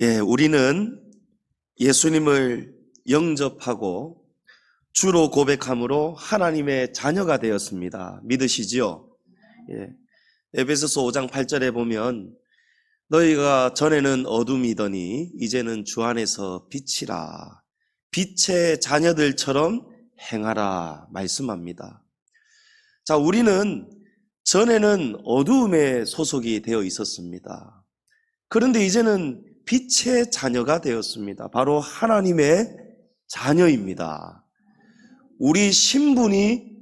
우리는 예수님을 영접하고 주로 고백함으로 하나님의 자녀가 되었습니다. 믿으시지요? 에베소서 5장 8절에 보면 너희가 전에는 어둠이더니 이제는 주 안에서 빛이라, 빛의 자녀들처럼 행하라 말씀합니다. 자, 우리는 전에는 어두움에 소속이 되어 있었습니다. 그런데 이제는 빛의 자녀가 되었습니다. 바로 하나님의 자녀입니다. 우리 신분이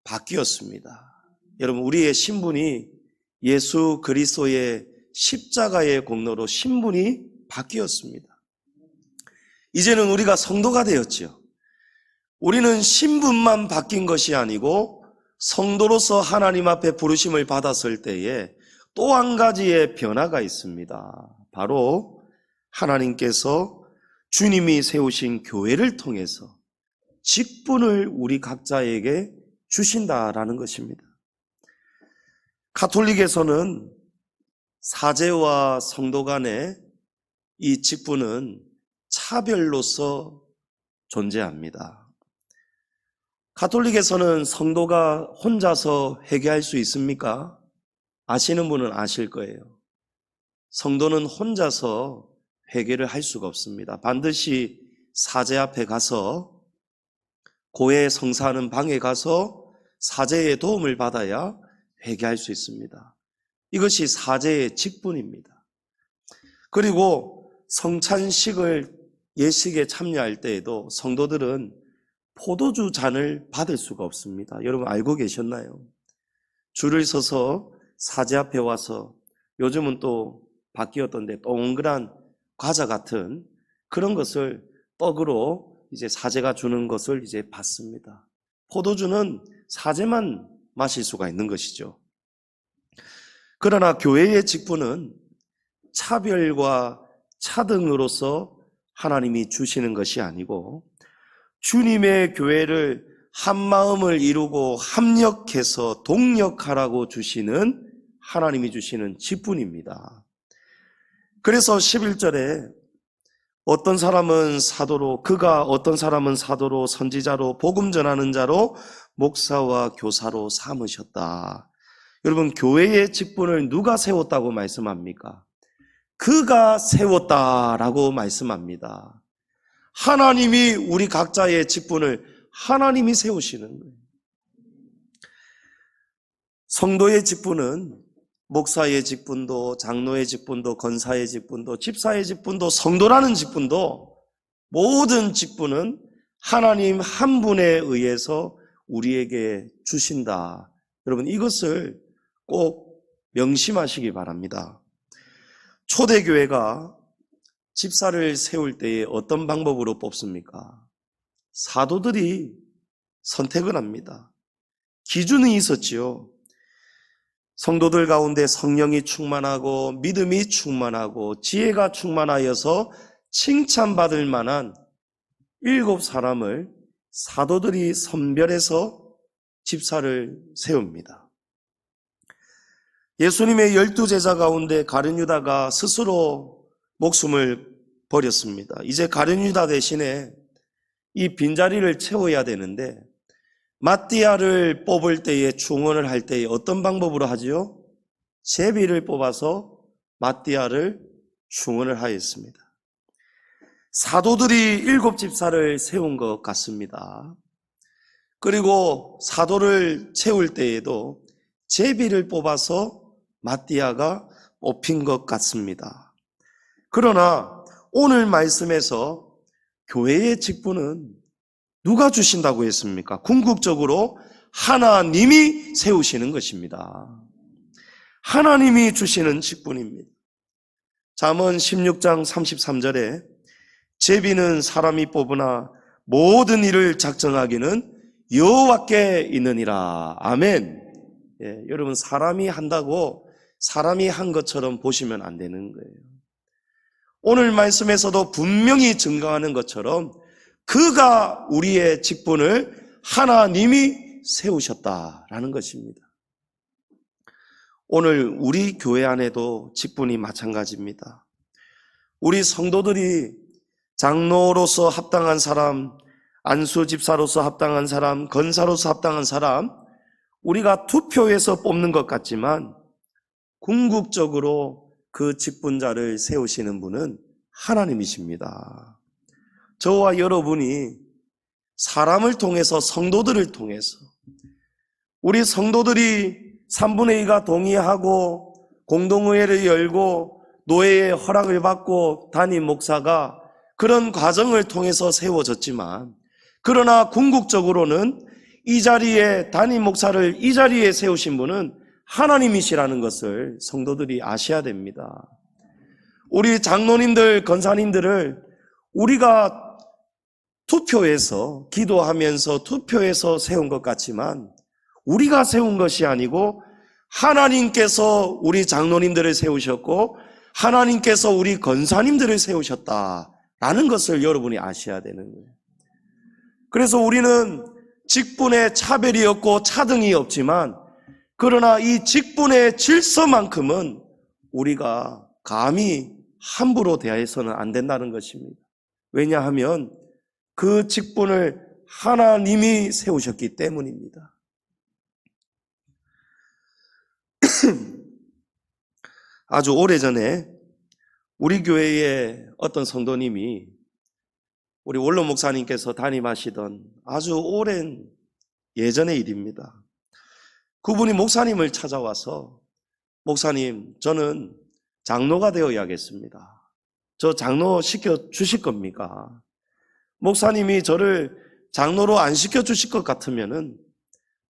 바뀌었습니다. 여러분, 우리의 신분이 예수 그리스도의 십자가의 공로로 신분이 바뀌었습니다. 이제는 우리가 성도가 되었지요. 우리는 신분만 바뀐 것이 아니고 성도로서 하나님 앞에 부르심을 받았을 때에 또 한 가지의 변화가 있습니다. 바로 하나님께서 주님이 세우신 교회를 통해서 직분을 우리 각자에게 주신다라는 것입니다. 가톨릭에서는 사제와 성도 간의 이 직분은 차별로서 존재합니다. 가톨릭에서는 성도가 혼자서 회개할 수 있습니까? 아시는 분은 아실 거예요. 성도는 혼자서 회개를 할 수가 없습니다. 반드시 사제 앞에 가서, 고해 성사하는 방에 가서 사제의 도움을 받아야 회개할 수 있습니다. 이것이 사제의 직분입니다. 그리고 성찬식을 예식에 참여할 때에도 성도들은 포도주 잔을 받을 수가 없습니다. 여러분 알고 계셨나요? 줄을 서서 사제 앞에 와서, 요즘은 또 바뀌었던데 동그란 과자 같은 그런 것을 떡으로 이제 사제가 주는 것을 이제 받습니다. 포도주는 사제만 마실 수가 있는 것이죠. 그러나 교회의 직분은 차별과 차등으로서 하나님이 주시는 것이 아니고 주님의 교회를 한 마음을 이루고 합력해서 동력하라고 주시는, 하나님이 주시는 직분입니다. 그래서 11절에 어떤 사람은 사도로, 어떤 사람은 사도로, 선지자로, 복음 전하는 자로, 목사와 교사로 삼으셨다. 여러분, 교회의 직분을 누가 세웠다고 말씀합니까? 그가 세웠다라고 말씀합니다. 하나님이 우리 각자의 직분을 하나님이 세우시는 거예요. 성도의 직분은 목사의 직분도, 장로의 직분도, 권사의 직분도, 집사의 직분도, 성도라는 직분도, 모든 직분은 하나님 한 분에 의해서 우리에게 주신다. 여러분, 이것을 꼭 명심하시기 바랍니다. 초대교회가 집사를 세울 때에 어떤 방법으로 뽑습니까? 사도들이 선택을 합니다. 기준이 있었지요. 성도들 가운데 성령이 충만하고 믿음이 충만하고 지혜가 충만하여서 칭찬받을 만한 7사람을 사도들이 선별해서 집사를 세웁니다. 예수님의 12제자 가운데 가룟 유다가 스스로 목숨을 버렸습니다. 이제 가룟 유다 대신에 이 빈자리를 채워야 되는데, 마띠아를 뽑을 때에, 충원을 할 때에 어떤 방법으로 하지요? 제비를 뽑아서 마띠아를 충원을 하였습니다. 사도들이 7집사를 세운 것 같습니다. 그리고 사도를 채울 때에도 제비를 뽑아서 마띠아가 뽑힌 것 같습니다. 그러나 오늘 말씀에서 교회의 직분은 누가 주신다고 했습니까? 궁극적으로 하나님이 세우시는 것입니다. 하나님이 주시는 직분입니다. 잠언 16장 33절에 제비는 사람이 뽑으나 모든 일을 작정하기는 여호와께 있느니라. 아멘. 여러분, 사람이 한다고 사람이 한 것처럼 보시면 안 되는 거예요. 오늘 말씀에서도 분명히 증거하는 것처럼 그가 우리의 직분을 하나님이 세우셨다라는 것입니다. 오늘 우리 교회 안에도 직분이 마찬가지입니다. 우리 성도들이 장로로서 합당한 사람, 안수 집사로서 합당한 사람, 건사로서 합당한 사람, 우리가 투표해서 뽑는 것 같지만 궁극적으로 그 직분자를 세우시는 분은 하나님이십니다. 저와 여러분이 사람을 통해서, 성도들을 통해서, 우리 성도들이 3분의 2가 동의하고 공동의회를 열고 노예의 허락을 받고 담임 목사가 그런 과정을 통해서 세워졌지만, 그러나 궁극적으로는 이 자리에 담임 목사를 이 자리에 세우신 분은 하나님이시라는 것을 성도들이 아셔야 됩니다. 우리 장로님들, 건사님들을 우리가 투표해서, 기도하면서 투표해서 세운 것 같지만 우리가 세운 것이 아니고 하나님께서 우리 장로님들을 세우셨고 하나님께서 우리 건사님들을 세우셨다라는 것을 여러분이 아셔야 되는 거예요. 그래서 우리는 직분에 차별이 없고 차등이 없지만, 그러나 이 직분의 질서만큼은 우리가 감히 함부로 대해서는 안 된다는 것입니다. 왜냐하면 그 직분을 하나님이 세우셨기 때문입니다. 아주 오래전에 우리 교회에 어떤 성도님이, 우리 원로 목사님께서 담임하시던 아주 오랜 예전의 일입니다. 그분이 목사님을 찾아와서, 목사님, 저는 장로가 되어야겠습니다. 저 장로 시켜주실 겁니까? 목사님이 저를 장로로 안 시켜주실 것 같으면은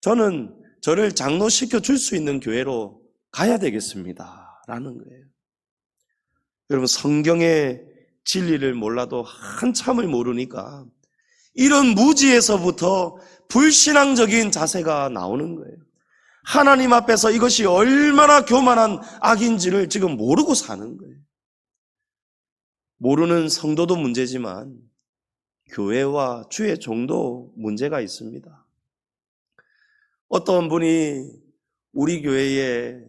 저는 저를 장로 시켜줄 수 있는 교회로 가야 되겠습니다. 라는 거예요. 여러분, 성경의 진리를 몰라도 한참을 모르니까 이런 무지에서부터 불신앙적인 자세가 나오는 거예요. 하나님 앞에서 이것이 얼마나 교만한 악인지를 지금 모르고 사는 거예요. 모르는 성도도 문제지만 교회와 주의 종도 문제가 있습니다. 어떤 분이 우리 교회에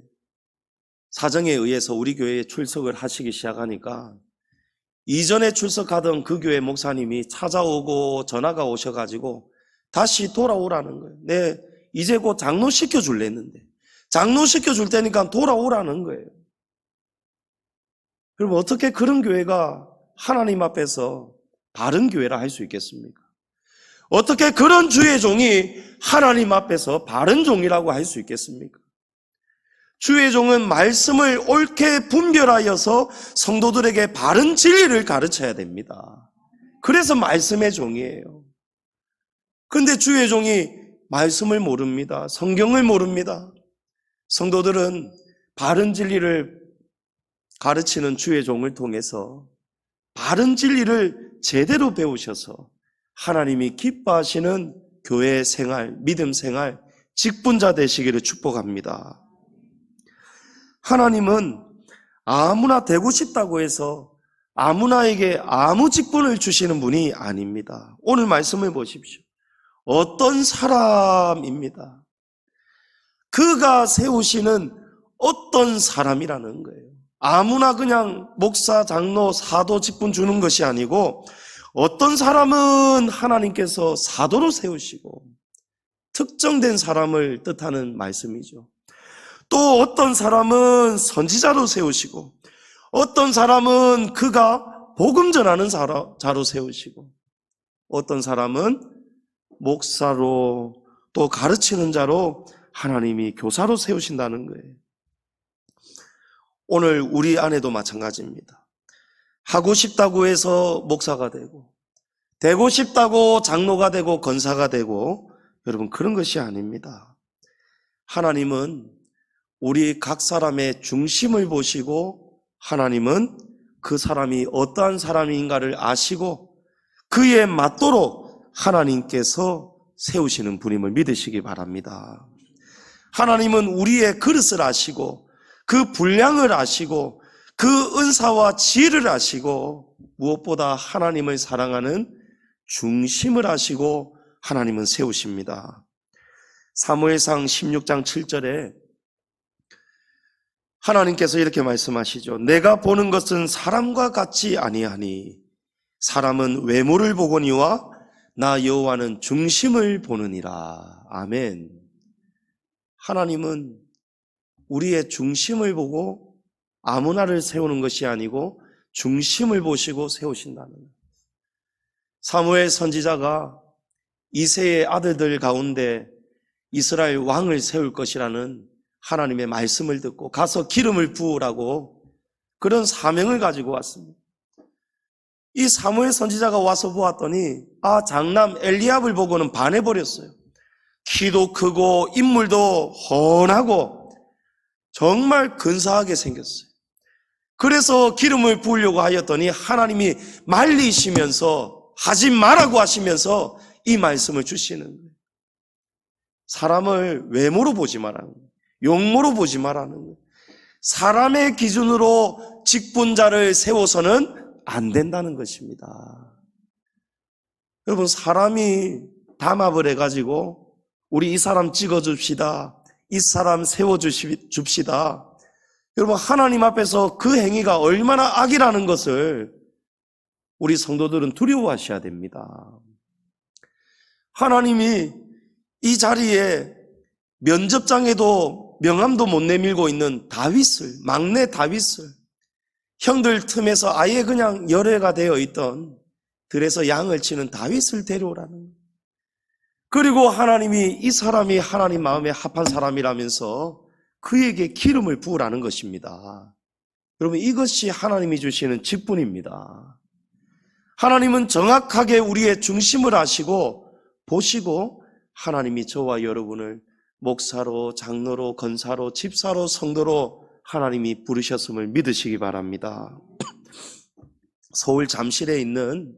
사정에 의해서 우리 교회에 출석을 하시기 시작하니까 이전에 출석하던 그 교회 목사님이 찾아오고 전화가 오셔가지고 다시 돌아오라는 거예요. 네, 이제 곧 장로 시켜줄랬는데 장로 시켜줄 테니까 돌아오라는 거예요. 그럼 어떻게 그런 교회가 하나님 앞에서 바른 교회라 할 수 있겠습니까? 어떻게 그런 주의 종이 하나님 앞에서 바른 종이라고 할 수 있겠습니까? 주의 종은 말씀을 옳게 분별하여서 성도들에게 바른 진리를 가르쳐야 됩니다. 그래서 말씀의 종이에요. 그런데 주의 종이 말씀을 모릅니다. 성경을 모릅니다. 성도들은 바른 진리를 가르치는 주의 종을 통해서 바른 진리를 제대로 배우셔서 하나님이 기뻐하시는 교회 생활, 믿음 생활, 직분자 되시기를 축복합니다. 하나님은 아무나 되고 싶다고 해서 아무나에게 아무 직분을 주시는 분이 아닙니다. 오늘 말씀을 보십시오. 어떤 사람입니다. 그가 세우시는 어떤 사람이라는 거예요. 아무나 그냥 목사, 장로, 사도 직분 주는 것이 아니고 어떤 사람은 하나님께서 사도로 세우시고 특정된 사람을 뜻하는 말씀이죠. 또 어떤 사람은 선지자로 세우시고 어떤 사람은 그가 복음 전하는 자로 세우시고 어떤 사람은 목사로 또 가르치는 자로 하나님이 교사로 세우신다는 거예요. 오늘 우리 안에도 마찬가지입니다. 하고 싶다고 해서 목사가 되고 싶다고 장로가 되고 건사가 되고, 여러분 그런 것이 아닙니다. 하나님은 우리 각 사람의 중심을 보시고 하나님은 그 사람이 어떠한 사람인가를 아시고 그에 맞도록 하나님께서 세우시는 분임을 믿으시기 바랍니다. 하나님은 우리의 그릇을 아시고 그 분량을 아시고 그 은사와 지혜를 아시고 무엇보다 하나님을 사랑하는 중심을 아시고 하나님은 세우십니다. 사무엘상 16장 7절에 하나님께서 이렇게 말씀하시죠. 내가 보는 것은 사람과 같지 아니하니 사람은 외모를 보거니와 나 여호와는 중심을 보느니라. 아멘. 하나님은 우리의 중심을 보고 아무나를 세우는 것이 아니고 중심을 보시고 세우신다는 거예요. 사무엘 선지자가 이새의 아들들 가운데 이스라엘 왕을 세울 것이라는 하나님의 말씀을 듣고 가서 기름을 부으라고 그런 사명을 가지고 왔습니다. 이 사무엘 선지자가 와서 보았더니 장남 엘리압을 보고는 반해버렸어요. 키도 크고 인물도 훤하고 정말 근사하게 생겼어요. 그래서 기름을 부으려고 하였더니 하나님이 말리시면서 하지 말라고 하시면서 이 말씀을 주시는 거예요. 사람을 외모로 보지 말라는 거예요. 용모로 보지 말라는 거예요. 사람의 기준으로 직분자를 세워서는 안 된다는 것입니다. 여러분, 사람이 담합을 해가지고 우리 이 사람 찍어줍시다, 이 사람 세워줍시다. 여러분, 하나님 앞에서 그 행위가 얼마나 악이라는 것을 우리 성도들은 두려워하셔야 됩니다. 하나님이 이 자리에 면접장에도 명함도 못 내밀고 있는 다윗을, 막내 다윗을, 형들 틈에서 아예 그냥 열애가 되어 있던 들에서 양을 치는 다윗을 데려오라는 거예요. 그리고 하나님이 이 사람이 하나님 마음에 합한 사람이라면서 그에게 기름을 부으라는 것입니다. 여러분, 이것이 하나님이 주시는 직분입니다. 하나님은 정확하게 우리의 중심을 아시고 보시고 하나님이 저와 여러분을 목사로, 장로로, 권사로, 집사로, 성도로 하나님이 부르셨음을 믿으시기 바랍니다. 서울 잠실에 있는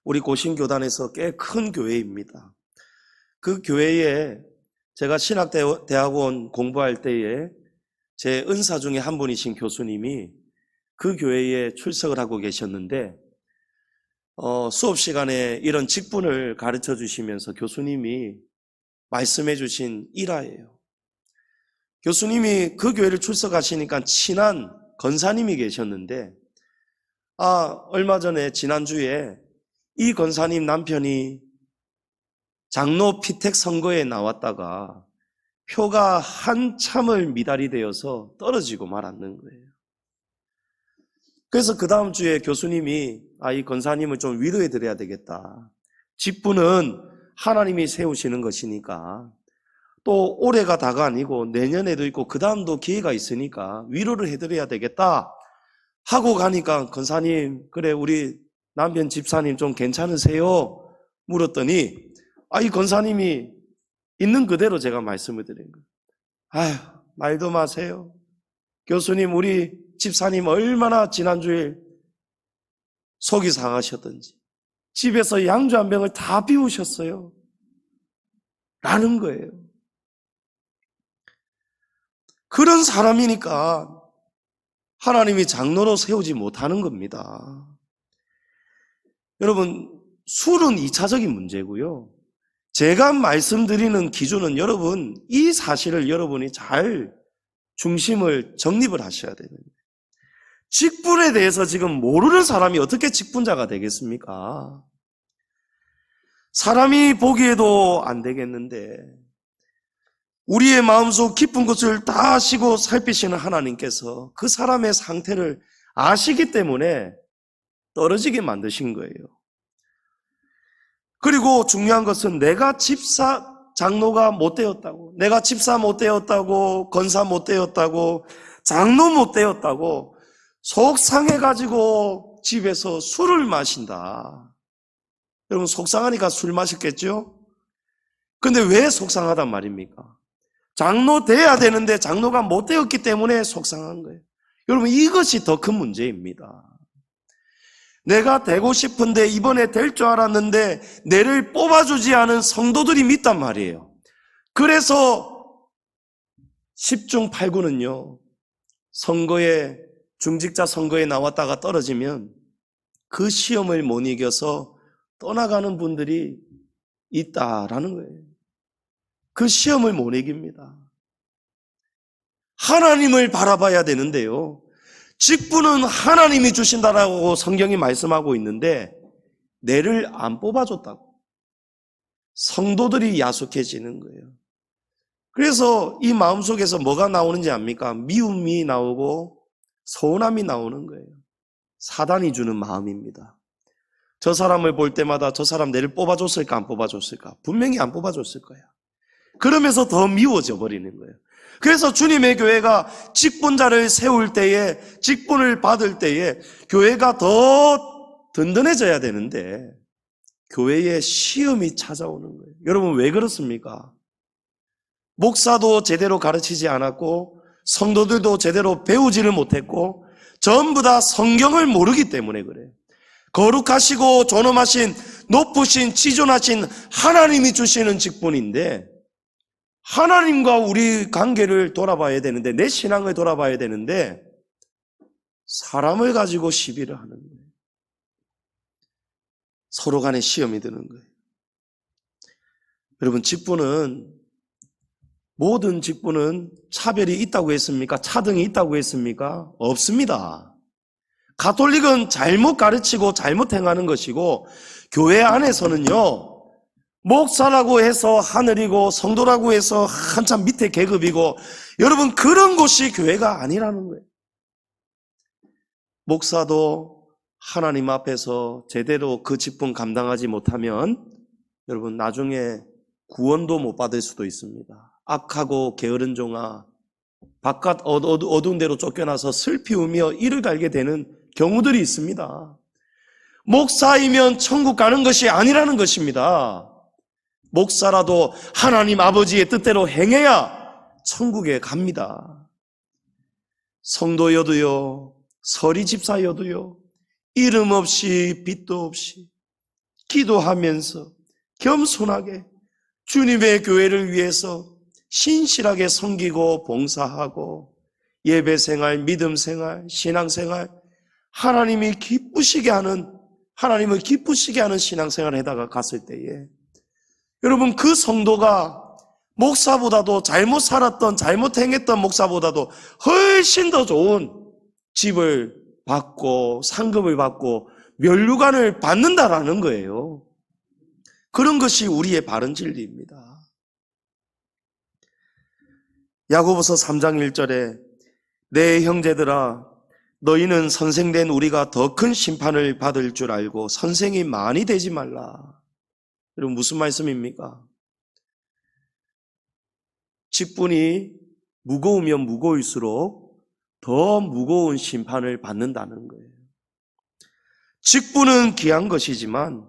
우리 고신교단에서 꽤 큰 교회입니다. 그 교회에 제가 신학대학원 공부할 때에 제 은사 중에 한 분이신 교수님이 그 교회에 출석을 하고 계셨는데 수업 시간에 이런 직분을 가르쳐 주시면서 교수님이 말씀해 주신 일화예요. 교수님이 그 교회를 출석하시니까 친한 권사님이 계셨는데 얼마 전에 지난주에 이 권사님 남편이 장로 피택 선거에 나왔다가 표가 한참을 미달이 되어서 떨어지고 말았는 거예요. 그래서 그 다음 주에 교수님이 이 권사님을 좀 위로해 드려야 되겠다. 직분은 하나님이 세우시는 것이니까 또 올해가 다가 아니고 내년에도 있고 그 다음도 기회가 있으니까 위로를 해드려야 되겠다 하고 가니까 권사님, 그래 우리 남편 집사님 좀 괜찮으세요? 물었더니 이 권사님이 있는 그대로 제가 말씀을 드린 거예요. 말도 마세요. 교수님, 우리 집사님 얼마나 지난주에 속이 상하셨던지 집에서 양주 한 병을 다 비우셨어요 라는 거예요. 그런 사람이니까 하나님이 장로로 세우지 못하는 겁니다. 여러분, 술은 2차적인 문제고요. 제가 말씀드리는 기준은 여러분, 이 사실을 여러분이 잘 중심을 정립을 하셔야 되는데, 직분에 대해서 지금 모르는 사람이 어떻게 직분자가 되겠습니까? 사람이 보기에도 안 되겠는데 우리의 마음속 깊은 것을 다 아시고 살피시는 하나님께서 그 사람의 상태를 아시기 때문에 떨어지게 만드신 거예요. 그리고 중요한 것은 내가 장로가 못 되었다고, 내가 집사 못 되었다고, 권사 못 되었다고, 장로 못 되었다고 속 상해가지고 집에서 술을 마신다. 여러분, 속상하니까 술 마셨겠죠? 근데 왜 속상하단 말입니까? 장로 돼야 되는데 장로가 못 되었기 때문에 속상한 거예요. 여러분, 이것이 더 큰 문제입니다. 내가 되고 싶은데 이번에 될 줄 알았는데 내를 뽑아주지 않은 성도들이 있단 말이에요. 그래서 10중 8구는요, 중직자 선거에 나왔다가 떨어지면 그 시험을 못 이겨서 떠나가는 분들이 있다라는 거예요. 그 시험을 못 이깁니다. 하나님을 바라봐야 되는데요. 직분은 하나님이 주신다라고 성경이 말씀하고 있는데 내를 안 뽑아줬다고. 성도들이 야속해지는 거예요. 그래서 이 마음속에서 뭐가 나오는지 압니까? 미움이 나오고 서운함이 나오는 거예요. 사단이 주는 마음입니다. 저 사람을 볼 때마다 저 사람 내를 뽑아줬을까 안 뽑아줬을까? 분명히 안 뽑아줬을 거야. 그러면서 더 미워져 버리는 거예요. 그래서 주님의 교회가 직분자를 세울 때에, 직분을 받을 때에 교회가 더 든든해져야 되는데 교회에 시험이 찾아오는 거예요. 여러분 왜 그렇습니까? 목사도 제대로 가르치지 않았고 성도들도 제대로 배우지를 못했고 전부 다 성경을 모르기 때문에 그래요. 거룩하시고 존엄하신 높으신 지존하신 하나님이 주시는 직분인데 하나님과 우리 관계를 돌아봐야 되는데 내 신앙을 돌아봐야 되는데 사람을 가지고 시비를 하는 거예요. 서로 간에 시험이 드는 거예요. 여러분 직분은 모든 직분은 차별이 있다고 했습니까? 차등이 있다고 했습니까? 없습니다. 가톨릭은 잘못 가르치고 잘못 행하는 것이고 교회 안에서는요 목사라고 해서 하늘이고 성도라고 해서 한참 밑에 계급이고 여러분 그런 곳이 교회가 아니라는 거예요. 목사도 하나님 앞에서 제대로 그 직분 감당하지 못하면 여러분 나중에 구원도 못 받을 수도 있습니다. 악하고 게으른 종아 바깥 어두운 데로 쫓겨나서 슬피 우며 이를 갈게 되는 경우들이 있습니다. 목사이면 천국 가는 것이 아니라는 것입니다. 목사라도 하나님 아버지의 뜻대로 행해야 천국에 갑니다. 성도여도요, 서리 집사여도요, 이름 없이 빚도 없이 기도하면서 겸손하게 주님의 교회를 위해서 신실하게 섬기고 봉사하고 예배생활, 믿음생활, 신앙생활 하나님을 기쁘시게 하는 신앙생활에다가 갔을 때에 여러분 그 성도가 목사보다도 잘못 살았던 잘못 행했던 목사보다도 훨씬 더 좋은 집을 받고 상급을 받고 면류관을 받는다라는 거예요. 그런 것이 우리의 바른 진리입니다. 야고보서 3장 1절에 내 형제들아 너희는 선생된 우리가 더 큰 심판을 받을 줄 알고 선생이 많이 되지 말라. 여러분 무슨 말씀입니까? 직분이 무거우면 무거울수록 더 무거운 심판을 받는다는 거예요. 직분은 귀한 것이지만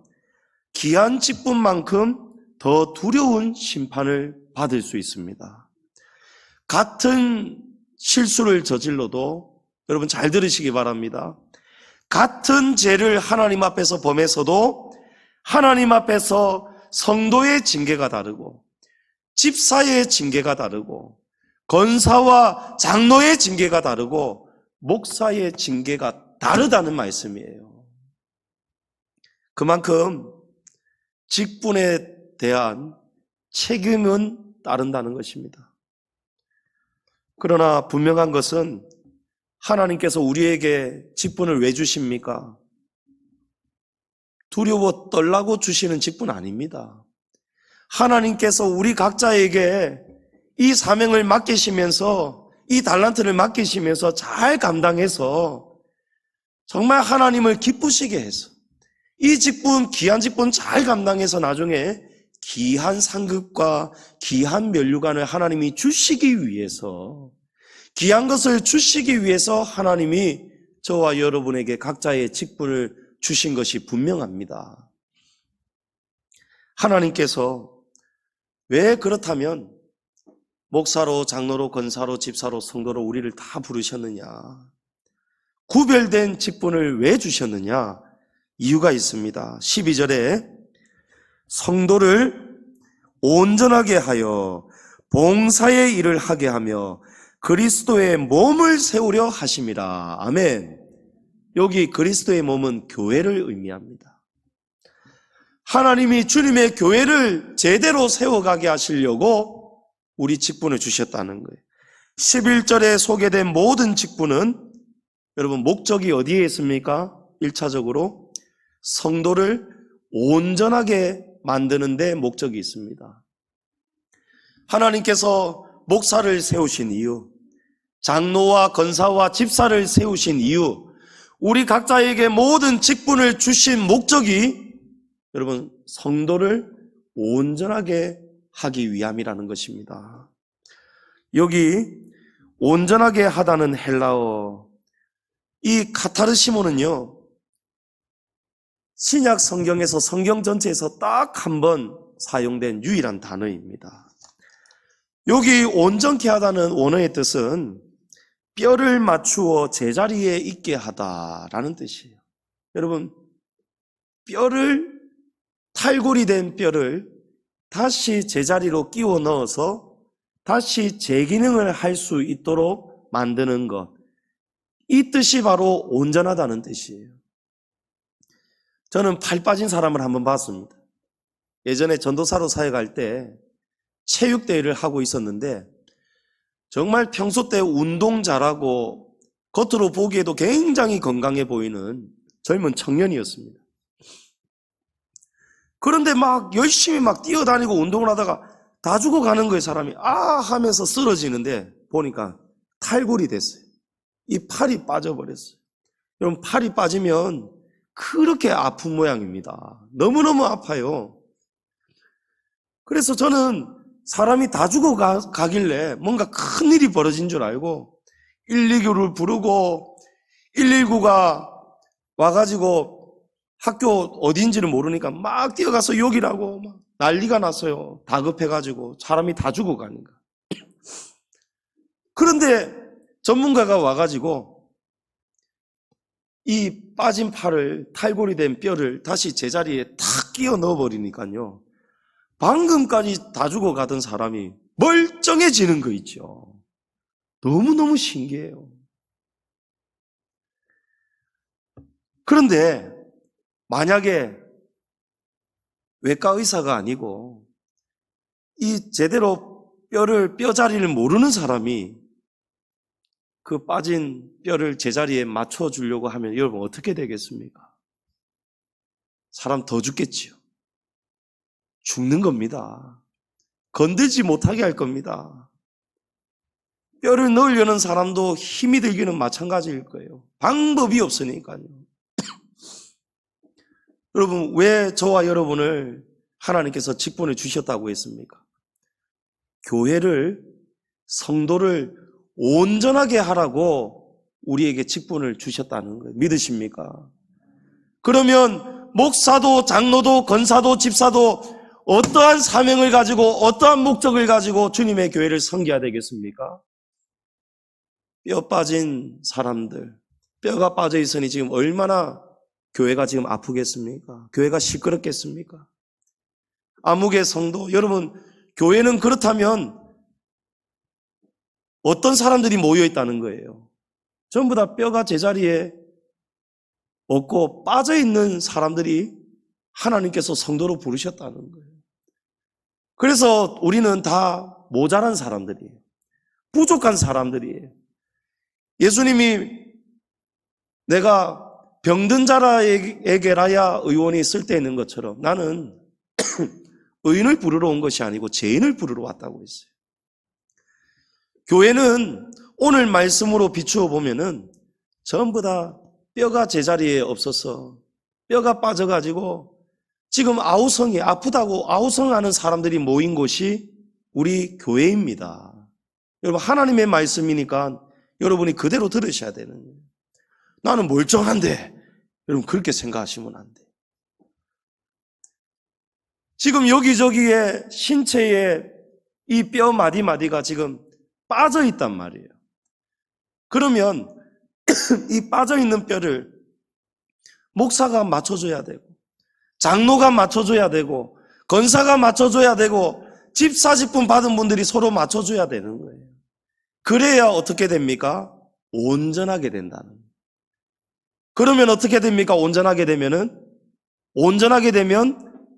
귀한 직분만큼 더 두려운 심판을 받을 수 있습니다. 같은 실수를 저질러도 여러분 잘 들으시기 바랍니다. 같은 죄를 하나님 앞에서 범해서도 하나님 앞에서 성도의 징계가 다르고 집사의 징계가 다르고 권사와 장로의 징계가 다르고 목사의 징계가 다르다는 말씀이에요. 그만큼 직분에 대한 책임은 따른다는 것입니다. 그러나 분명한 것은 하나님께서 우리에게 직분을 왜 주십니까? 두려워 떨라고 주시는 직분 아닙니다. 하나님께서 우리 각자에게 이 사명을 맡기시면서 이 달란트를 맡기시면서 잘 감당해서 정말 하나님을 기쁘시게 해서 이 직분, 귀한 직분 잘 감당해서 나중에 귀한 상급과 귀한 면류관을 하나님이 주시기 위해서 귀한 것을 주시기 위해서 하나님이 저와 여러분에게 각자의 직분을 주신 것이 분명합니다. 하나님께서 왜 그렇다면 목사로, 장로로, 권사로, 집사로, 성도로 우리를 다 부르셨느냐? 구별된 직분을 왜 주셨느냐? 이유가 있습니다. 12절에 성도를 온전하게 하여 봉사의 일을 하게 하며 그리스도의 몸을 세우려 하심이라. 아멘. 여기 그리스도의 몸은 교회를 의미합니다. 하나님이 주님의 교회를 제대로 세워가게 하시려고 우리 직분을 주셨다는 거예요. 11절에 소개된 모든 직분은 여러분 목적이 어디에 있습니까? 1차적으로 성도를 온전하게 만드는 데 목적이 있습니다. 하나님께서 목사를 세우신 이유, 장로와 권사와 집사를 세우신 이유, 우리 각자에게 모든 직분을 주신 목적이 여러분 성도를 온전하게 하기 위함이라는 것입니다. 여기 온전하게 하다는 헬라어, 이 카타르시모는요, 신약 성경에서 성경 전체에서 딱 한 번 사용된 유일한 단어입니다. 여기 온전케 하다는 원어의 뜻은 뼈를 맞추어 제자리에 있게 하다라는 뜻이에요. 여러분, 탈골이 된 뼈를 다시 제자리로 끼워 넣어서 다시 재기능을 할 수 있도록 만드는 것, 이 뜻이 바로 온전하다는 뜻이에요. 저는 팔 빠진 사람을 한번 봤습니다. 예전에 전도사로 사역할 때 체육대회를 하고 있었는데 정말 평소 때 운동 잘하고 겉으로 보기에도 굉장히 건강해 보이는 젊은 청년이었습니다. 그런데 막 열심히 막 뛰어다니고 운동을 하다가 다 죽어가는 거예요. 사람이 하면서 쓰러지는데 보니까 탈골이 됐어요. 이 팔이 빠져버렸어요. 여러분, 팔이 빠지면 그렇게 아픈 모양입니다. 너무너무 아파요. 그래서 저는 사람이 다 죽어가길래 뭔가 큰일이 벌어진 줄 알고 119를 부르고 119가 와가지고 학교 어딘지를 모르니까 막 뛰어가서 욕이라고 막 난리가 났어요. 다급해가지고 사람이 다 죽어가니까. 그런데 전문가가 와가지고 이 빠진 팔을, 탈골이 된 뼈를 다시 제자리에 탁 끼워 넣어버리니까요, 방금까지 다 죽어가던 사람이 멀쩡해지는 거 있죠. 너무너무 신기해요. 그런데 만약에 외과 의사가 아니고 이 제대로 뼈자리를 모르는 사람이 그 빠진 뼈를 제자리에 맞춰주려고 하면 여러분 어떻게 되겠습니까? 사람 더 죽겠지요. 죽는 겁니다. 건들지 못하게 할 겁니다. 뼈를 넣으려는 사람도 힘이 들기는 마찬가지일 거예요. 방법이 없으니까요. 여러분, 왜 저와 여러분을 하나님께서 직분을 주셨다고 했습니까? 교회를, 성도를 온전하게 하라고 우리에게 직분을 주셨다는 거예요. 믿으십니까? 그러면 목사도, 장로도, 권사도, 집사도 어떠한 사명을 가지고, 어떠한 목적을 가지고 주님의 교회를 섬겨야 되겠습니까? 뼈 빠진 사람들, 뼈가 빠져 있으니 지금 얼마나 교회가 지금 아프겠습니까? 교회가 시끄럽겠습니까? 암흑의 성도, 여러분, 교회는 그렇다면 어떤 사람들이 모여 있다는 거예요? 전부 다 뼈가 제자리에 없고 빠져 있는 사람들이 하나님께서 성도로 부르셨다는 거예요. 그래서 우리는 다 모자란 사람들이에요. 부족한 사람들이에요. 예수님이 내가 병든 자라에게라야 의원이 쓸데 있는 것처럼 나는 의인을 부르러 온 것이 아니고 죄인을 부르러 왔다고 했어요. 교회는 오늘 말씀으로 비추어 보면은 전부 다 뼈가 제자리에 없어서 뼈가 빠져가지고 지금 아우성이 아프다고 아우성하는 사람들이 모인 곳이 우리 교회입니다. 여러분, 하나님의 말씀이니까 여러분이 그대로 들으셔야 되는 거예요. 나는 멀쩡한데, 여러분 그렇게 생각하시면 안 돼요. 지금 여기저기에 신체에 이 뼈 마디마디가 지금 빠져 있단 말이에요. 그러면 이 빠져 있는 뼈를 목사가 맞춰줘야 되고, 장로가 맞춰줘야 되고, 권사가 맞춰줘야 되고, 집사직분 받은 분들이 서로 맞춰줘야 되는 거예요. 그래야 어떻게 됩니까? 온전하게 된다는 거예요. 그러면 어떻게 됩니까? 온전하게 되면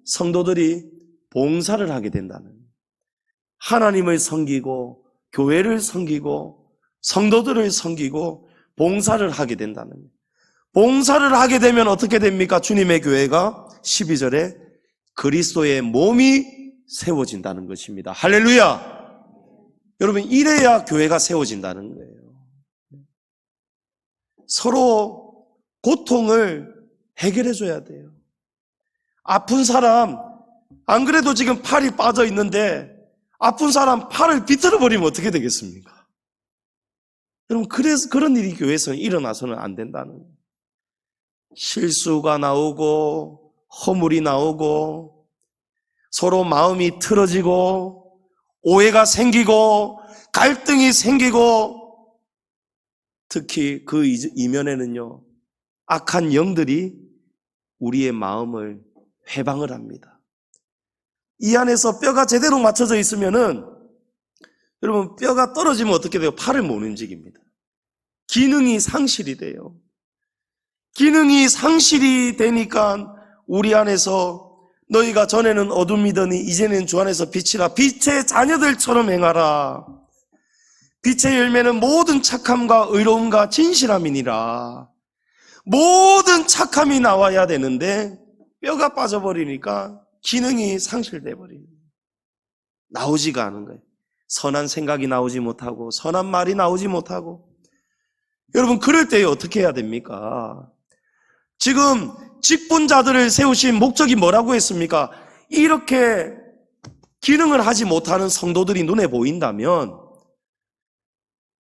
성도들이 봉사를 하게 된다는 거예요. 하나님을 섬기고 교회를 섬기고 성도들을 섬기고 봉사를 하게 된다는 거예요. 봉사를 하게 되면 어떻게 됩니까? 주님의 교회가 12절에 그리스도의 몸이 세워진다는 것입니다. 할렐루야! 여러분, 이래야 교회가 세워진다는 거예요. 서로 고통을 해결해 줘야 돼요. 아픈 사람, 안 그래도 지금 팔이 빠져 있는데 아픈 사람 팔을 비틀어 버리면 어떻게 되겠습니까? 여러분, 그래서 그런 일이 교회에서 일어나서는 안 된다는 거예요. 실수가 나오고 허물이 나오고 서로 마음이 틀어지고 오해가 생기고 갈등이 생기고, 특히 그 이면에는요, 악한 영들이 우리의 마음을 회방을 합니다. 이 안에서 뼈가 제대로 맞춰져 있으면은 여러분, 뼈가 떨어지면 어떻게 돼요? 팔을 못 움직입니다. 기능이 상실이 돼요. 기능이 상실이 되니까 우리 안에서 너희가 전에는 어둠이더니 이제는 주 안에서 빛이라, 빛의 자녀들처럼 행하라. 빛의 열매는 모든 착함과 의로움과 진실함이니라. 모든 착함이 나와야 되는데 뼈가 빠져버리니까 기능이 상실돼 버립니다. 나오지가 않은 거예요. 선한 생각이 나오지 못하고 선한 말이 나오지 못하고. 여러분, 그럴 때 어떻게 해야 됩니까? 지금 직분자들을 세우신 목적이 뭐라고 했습니까? 이렇게 기능을 하지 못하는 성도들이 눈에 보인다면,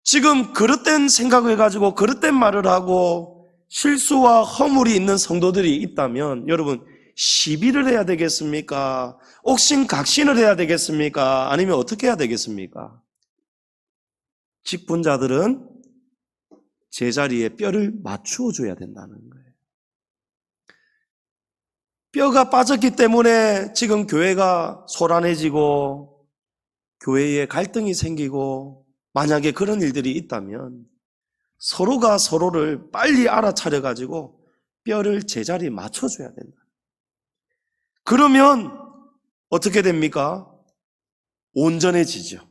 지금 그릇된 생각을 가지고 그릇된 말을 하고 실수와 허물이 있는 성도들이 있다면, 여러분, 시비를 해야 되겠습니까? 옥신각신을 해야 되겠습니까? 아니면 어떻게 해야 되겠습니까? 직분자들은 제자리에 뼈를 맞추어 줘야 된다는 거예요. 뼈가 빠졌기 때문에 지금 교회가 소란해지고 교회에 갈등이 생기고, 만약에 그런 일들이 있다면 서로가 서로를 빨리 알아차려가지고 뼈를 제자리에 맞춰줘야 된다. 그러면 어떻게 됩니까? 온전해지죠.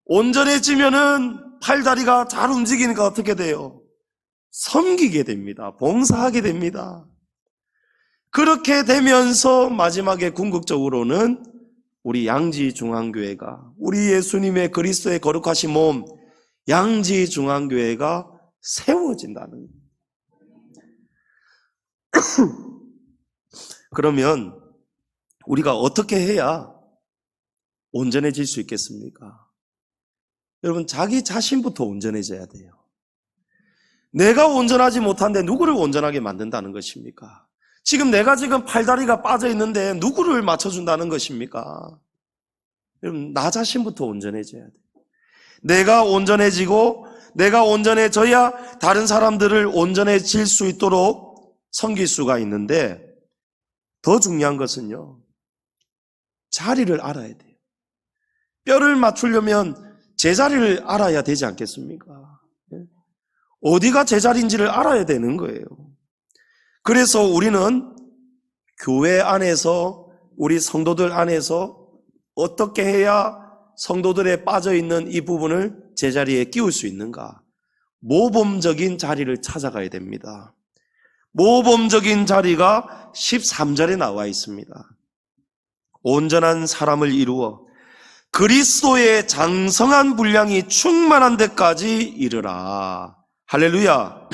온전해지면은 팔다리가 잘 움직이니까 어떻게 돼요? 섬기게 됩니다. 봉사하게 됩니다. 그렇게 되면서 마지막에 궁극적으로는 우리 양지중앙교회가, 우리 예수님의 그리스도의 거룩하신 몸 양지중앙교회가 세워진다는 거예요. 그러면 우리가 어떻게 해야 온전해질 수 있겠습니까? 여러분, 자기 자신부터 온전해져야 돼요. 내가 온전하지 못한데 누구를 온전하게 만든다는 것입니까? 지금 내가 팔다리가 빠져 있는데 누구를 맞춰준다는 것입니까? 여러분, 나 자신부터 온전해져야 돼요. 내가 온전해지고 내가 온전해져야 다른 사람들을 온전해질 수 있도록 섬길 수가 있는데, 더 중요한 것은요, 자리를 알아야 돼요. 뼈를 맞추려면 제자리를 알아야 되지 않겠습니까? 어디가 제자리인지를 알아야 되는 거예요. 그래서 우리는 교회 안에서, 우리 성도들 안에서 어떻게 해야 성도들에 빠져있는 이 부분을 제자리에 끼울 수 있는가? 모범적인 자리를 찾아가야 됩니다. 모범적인 자리가 13절에 나와 있습니다. 온전한 사람을 이루어 그리스도의 장성한 분량이 충만한 데까지 이르라. 할렐루야.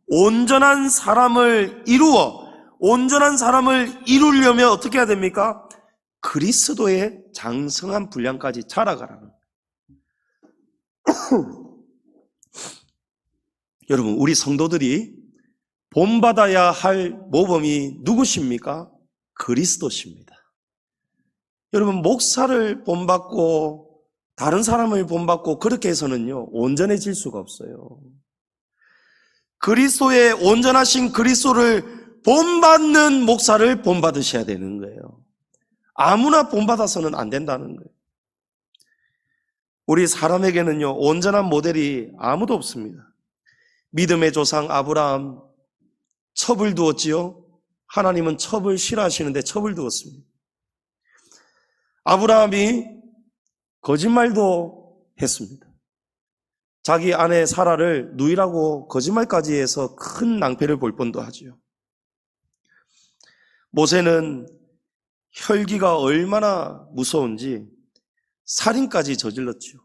온전한 사람을 이루어, 온전한 사람을 이루려면 어떻게 해야 됩니까? 그리스도의 장성한 분량까지 자라가라는. 여러분, 우리 성도들이 본받아야 할 모범이 누구십니까? 그리스도십니다. 여러분, 목사를 본받고 다른 사람을 본받고 그렇게 해서는요, 온전해질 수가 없어요. 그리스도의 온전하신 그리스도를 본받는 목사를 본받으셔야 되는 거예요. 아무나 본받아서는 안 된다는 거예요. 우리 사람에게는요, 온전한 모델이 아무도 없습니다. 믿음의 조상 아브라함, 첩을 두었지요. 하나님은 첩을 싫어하시는데 첩을 두었습니다. 아브라함이 거짓말도 했습니다. 자기 아내 사라를 누이라고 거짓말까지 해서 큰 낭패를 볼 뻔도 하죠. 모세는 혈기가 얼마나 무서운지 살인까지 저질렀죠.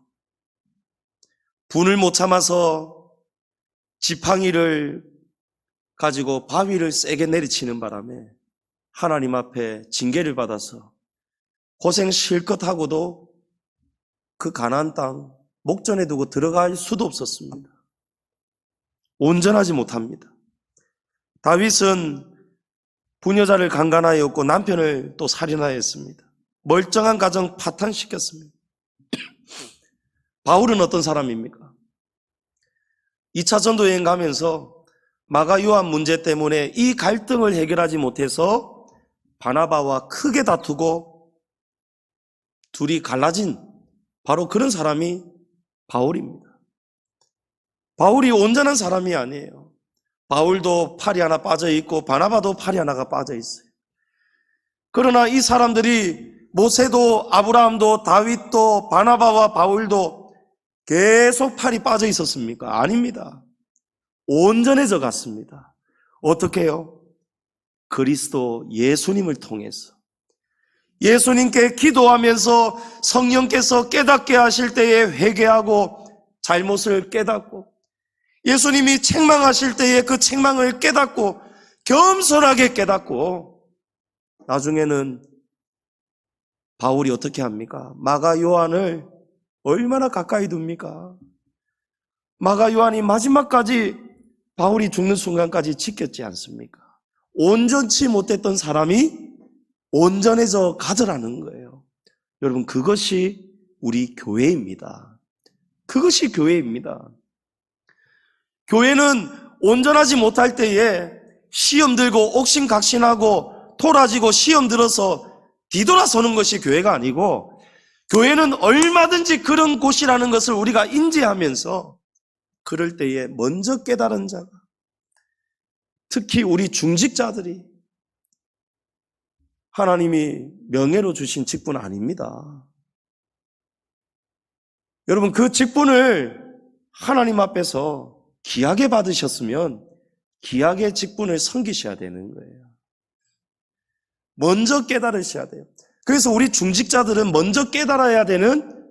분을 못 참아서 지팡이를 가지고 바위를 세게 내리치는 바람에 하나님 앞에 징계를 받아서 고생 실컷 하고도 그 가나안 땅 목전에 두고 들어갈 수도 없었습니다. 온전하지 못합니다. 다윗은 부녀자를 강간하였고 남편을 또 살인하였습니다. 멀쩡한 가정 파탄시켰습니다. 바울은 어떤 사람입니까? 2차 전도 여행 가면서 마가 요한 문제 때문에 이 갈등을 해결하지 못해서 바나바와 크게 다투고 둘이 갈라진 바로 그런 사람이 바울입니다. 바울이 온전한 사람이 아니에요. 바울도 팔이 하나 빠져 있고 바나바도 팔이 하나가 빠져 있어요. 그러나 이 사람들이 모세도 아브라함도 다윗도 바나바와 바울도 계속 팔이 빠져 있었습니까? 아닙니다. 온전해져 갔습니다. 어떻게 해요? 그리스도 예수님을 통해서 예수님께 기도하면서 성령께서 깨닫게 하실 때에 회개하고 잘못을 깨닫고 예수님이 책망하실 때에 그 책망을 깨닫고 겸손하게 깨닫고 나중에는 바울이 어떻게 합니까? 마가 요한을 얼마나 가까이 둡니까? 마가 요한이 마지막까지 바울이 죽는 순간까지 지켰지 않습니까? 온전치 못했던 사람이 온전해져 가더라는 거예요. 여러분, 그것이 우리 교회입니다. 그것이 교회입니다. 교회는 온전하지 못할 때에 시험 들고 옥신각신하고 토라지고 시험 들어서 뒤돌아서는 것이 교회가 아니고 교회는 얼마든지 그런 곳이라는 것을 우리가 인지하면서 그럴 때에 먼저 깨달은 자가 특히 우리 중직자들이 하나님이 명예로 주신 직분 아닙니다. 여러분, 그 직분을 하나님 앞에서 귀하게 받으셨으면 귀하게 직분을 섬기셔야 되는 거예요. 먼저 깨달으셔야 돼요. 그래서 우리 중직자들은 먼저 깨달아야 되는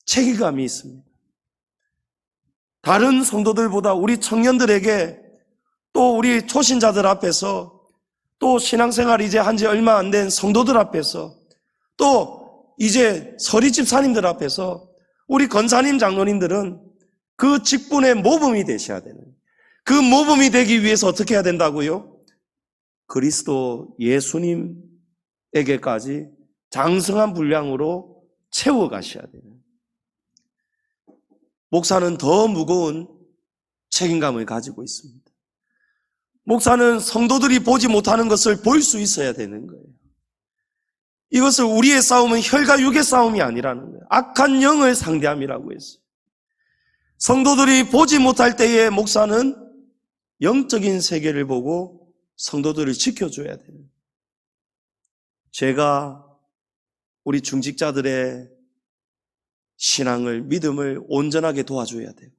책임감이 있습니다. 다른 성도들보다 우리 청년들에게 또 우리 초신자들 앞에서 또 신앙생활 이제 한지 얼마 안 된 성도들 앞에서 또 이제 서리집사님들 앞에서 우리 권사님 장로님들은 그 직분의 모범이 되셔야 되는, 그 모범이 되기 위해서 어떻게 해야 된다고요? 그리스도 예수님에게까지 장성한 분량으로 채워가셔야 돼요. 목사는 더 무거운 책임감을 가지고 있습니다. 목사는 성도들이 보지 못하는 것을 볼 수 있어야 되는 거예요. 이것을 우리의 싸움은 혈과 육의 싸움이 아니라는 거예요. 악한 영을 상대함이라고 했어요. 성도들이 보지 못할 때에 목사는 영적인 세계를 보고 성도들을 지켜줘야 돼요. 제가 우리 중직자들의 신앙을, 믿음을 온전하게 도와줘야 되고,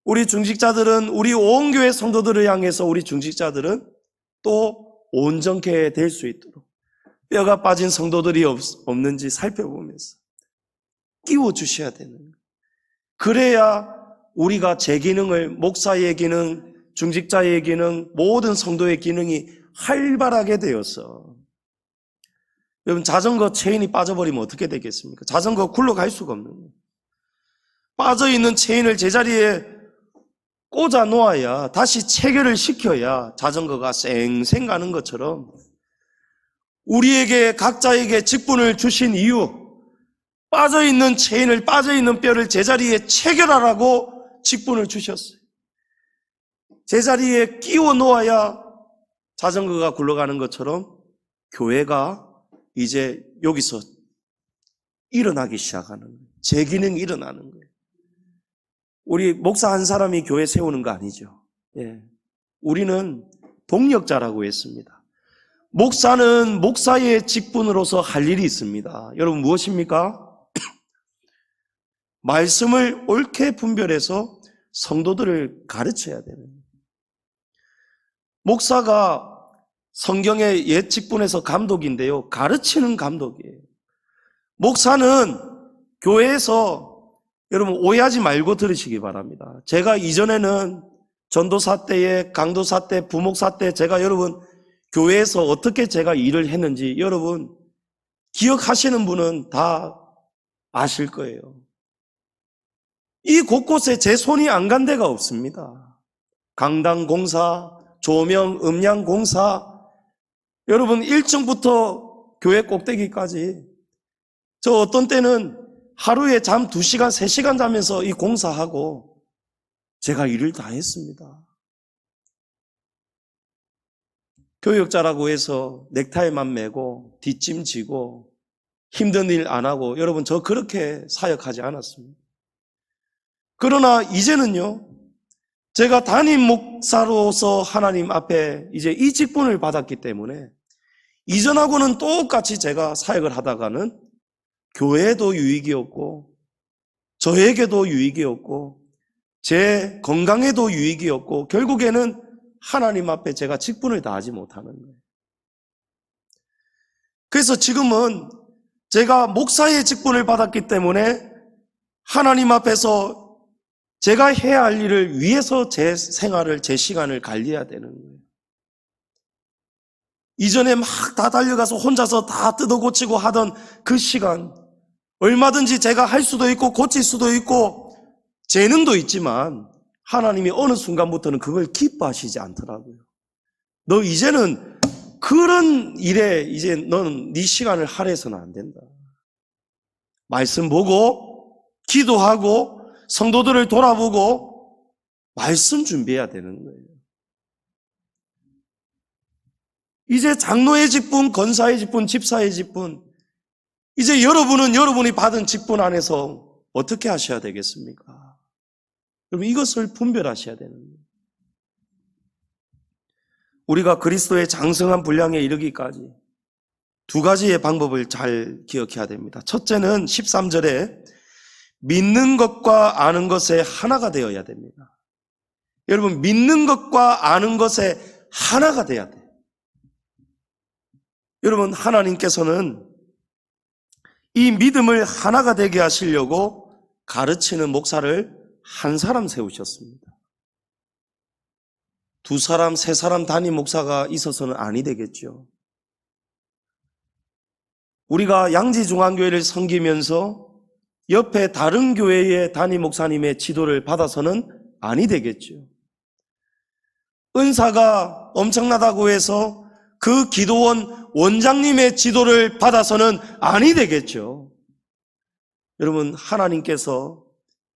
우리 중직자들은 우리 온 교회 성도들을 향해서 우리 중직자들은 또 온전케 될 수 있도록 뼈가 빠진 성도들이 없는지 살펴보면서 끼워주셔야 되는 거예요. 그래야 우리가 제 기능을, 목사의 기능, 중직자의 기능, 모든 성도의 기능이 활발하게 되어서, 여러분, 자전거 체인이 빠져버리면 어떻게 되겠습니까? 자전거 굴러갈 수가 없는 거예요. 빠져있는 체인을 제자리에 꽂아 놓아야, 다시 체결을 시켜야 자전거가 쌩쌩 가는 것처럼 우리에게 각자에게 직분을 주신 이유, 빠져있는 체인을, 빠져있는 뼈를 제자리에 체결하라고 직분을 주셨어요. 제자리에 끼워 놓아야 자전거가 굴러가는 것처럼 교회가 이제 여기서 일어나기 시작하는 거예요. 제 기능이 일어나는 거예요. 우리 목사 한 사람이 교회 세우는 거 아니죠. 예. 우리는 동력자라고 했습니다. 목사는 목사의 직분으로서 할 일이 있습니다. 여러분, 무엇입니까? 말씀을 옳게 분별해서 성도들을 가르쳐야 되는 거예요. 목사가 성경의 옛 직분에서 감독인데요. 가르치는 감독이에요. 목사는 교회에서 여러분 오해하지 말고 들으시기 바랍니다. 제가 이전에는 전도사 때에 강도사 때 부목사 때 제가 여러분 교회에서 어떻게 제가 일을 했는지 여러분 기억하시는 분은 다 아실 거예요. 이 곳곳에 제 손이 안 간 데가 없습니다. 강당 공사, 조명, 음량 공사, 여러분 1층부터 교회 꼭대기까지 저 어떤 때는 하루에 잠 2시간, 3시간 자면서 이 공사하고 제가 일을 다 했습니다. 교역자라고 해서 넥타이만 매고 뒷짐 지고 힘든 일 안 하고 여러분 저 그렇게 사역하지 않았습니다. 그러나 이제는요, 제가 담임 목사로서 하나님 앞에 이제 이 직분을 받았기 때문에 이전하고는 똑같이 제가 사역을 하다가는 교회에도 유익이 없고 저에게도 유익이 없고 제 건강에도 유익이 없고 결국에는 하나님 앞에 제가 직분을 다하지 못하는 거예요. 그래서 지금은 제가 목사의 직분을 받았기 때문에 하나님 앞에서 제가 해야 할 일을 위해서 제 생활을, 제 시간을 관리해야 되는 거예요. 이전에 막 다 달려가서 혼자서 다 뜯어고치고 하던 그 시간, 얼마든지 제가 할 수도 있고 고칠 수도 있고 재능도 있지만 하나님이 어느 순간부터는 그걸 기뻐하시지 않더라고요. 너 이제는 그런 일에 이제 너는 네 시간을 할애해서는 안 된다. 말씀 보고 기도하고 성도들을 돌아보고 말씀 준비해야 되는 거예요. 이제 장로의 직분, 권사의 직분, 집사의 직분, 이제 여러분은 여러분이 받은 직분 안에서 어떻게 하셔야 되겠습니까? 여러분 이것을 분별하셔야 되는 거예요. 우리가 그리스도의 장성한 분량에 이르기까지 두 가지의 방법을 잘 기억해야 됩니다. 첫째는 13절에 믿는 것과 아는 것에 하나가 되어야 됩니다. 여러분 믿는 것과 아는 것에 하나가 돼야 돼요. 여러분 하나님께서는 이 믿음을 하나가 되게 하시려고 가르치는 목사를 한 사람 세우셨습니다. 2사람, 3사람 담임 목사가 있어서는 아니 되겠죠. 우리가 양지중앙교회를 섬기면서 옆에 다른 교회의 담임 목사님의 지도를 받아서는 아니 되겠죠. 은사가 엄청나다고 해서 그 기도원 원장님의 지도를 받아서는 아니 되겠죠. 여러분 하나님께서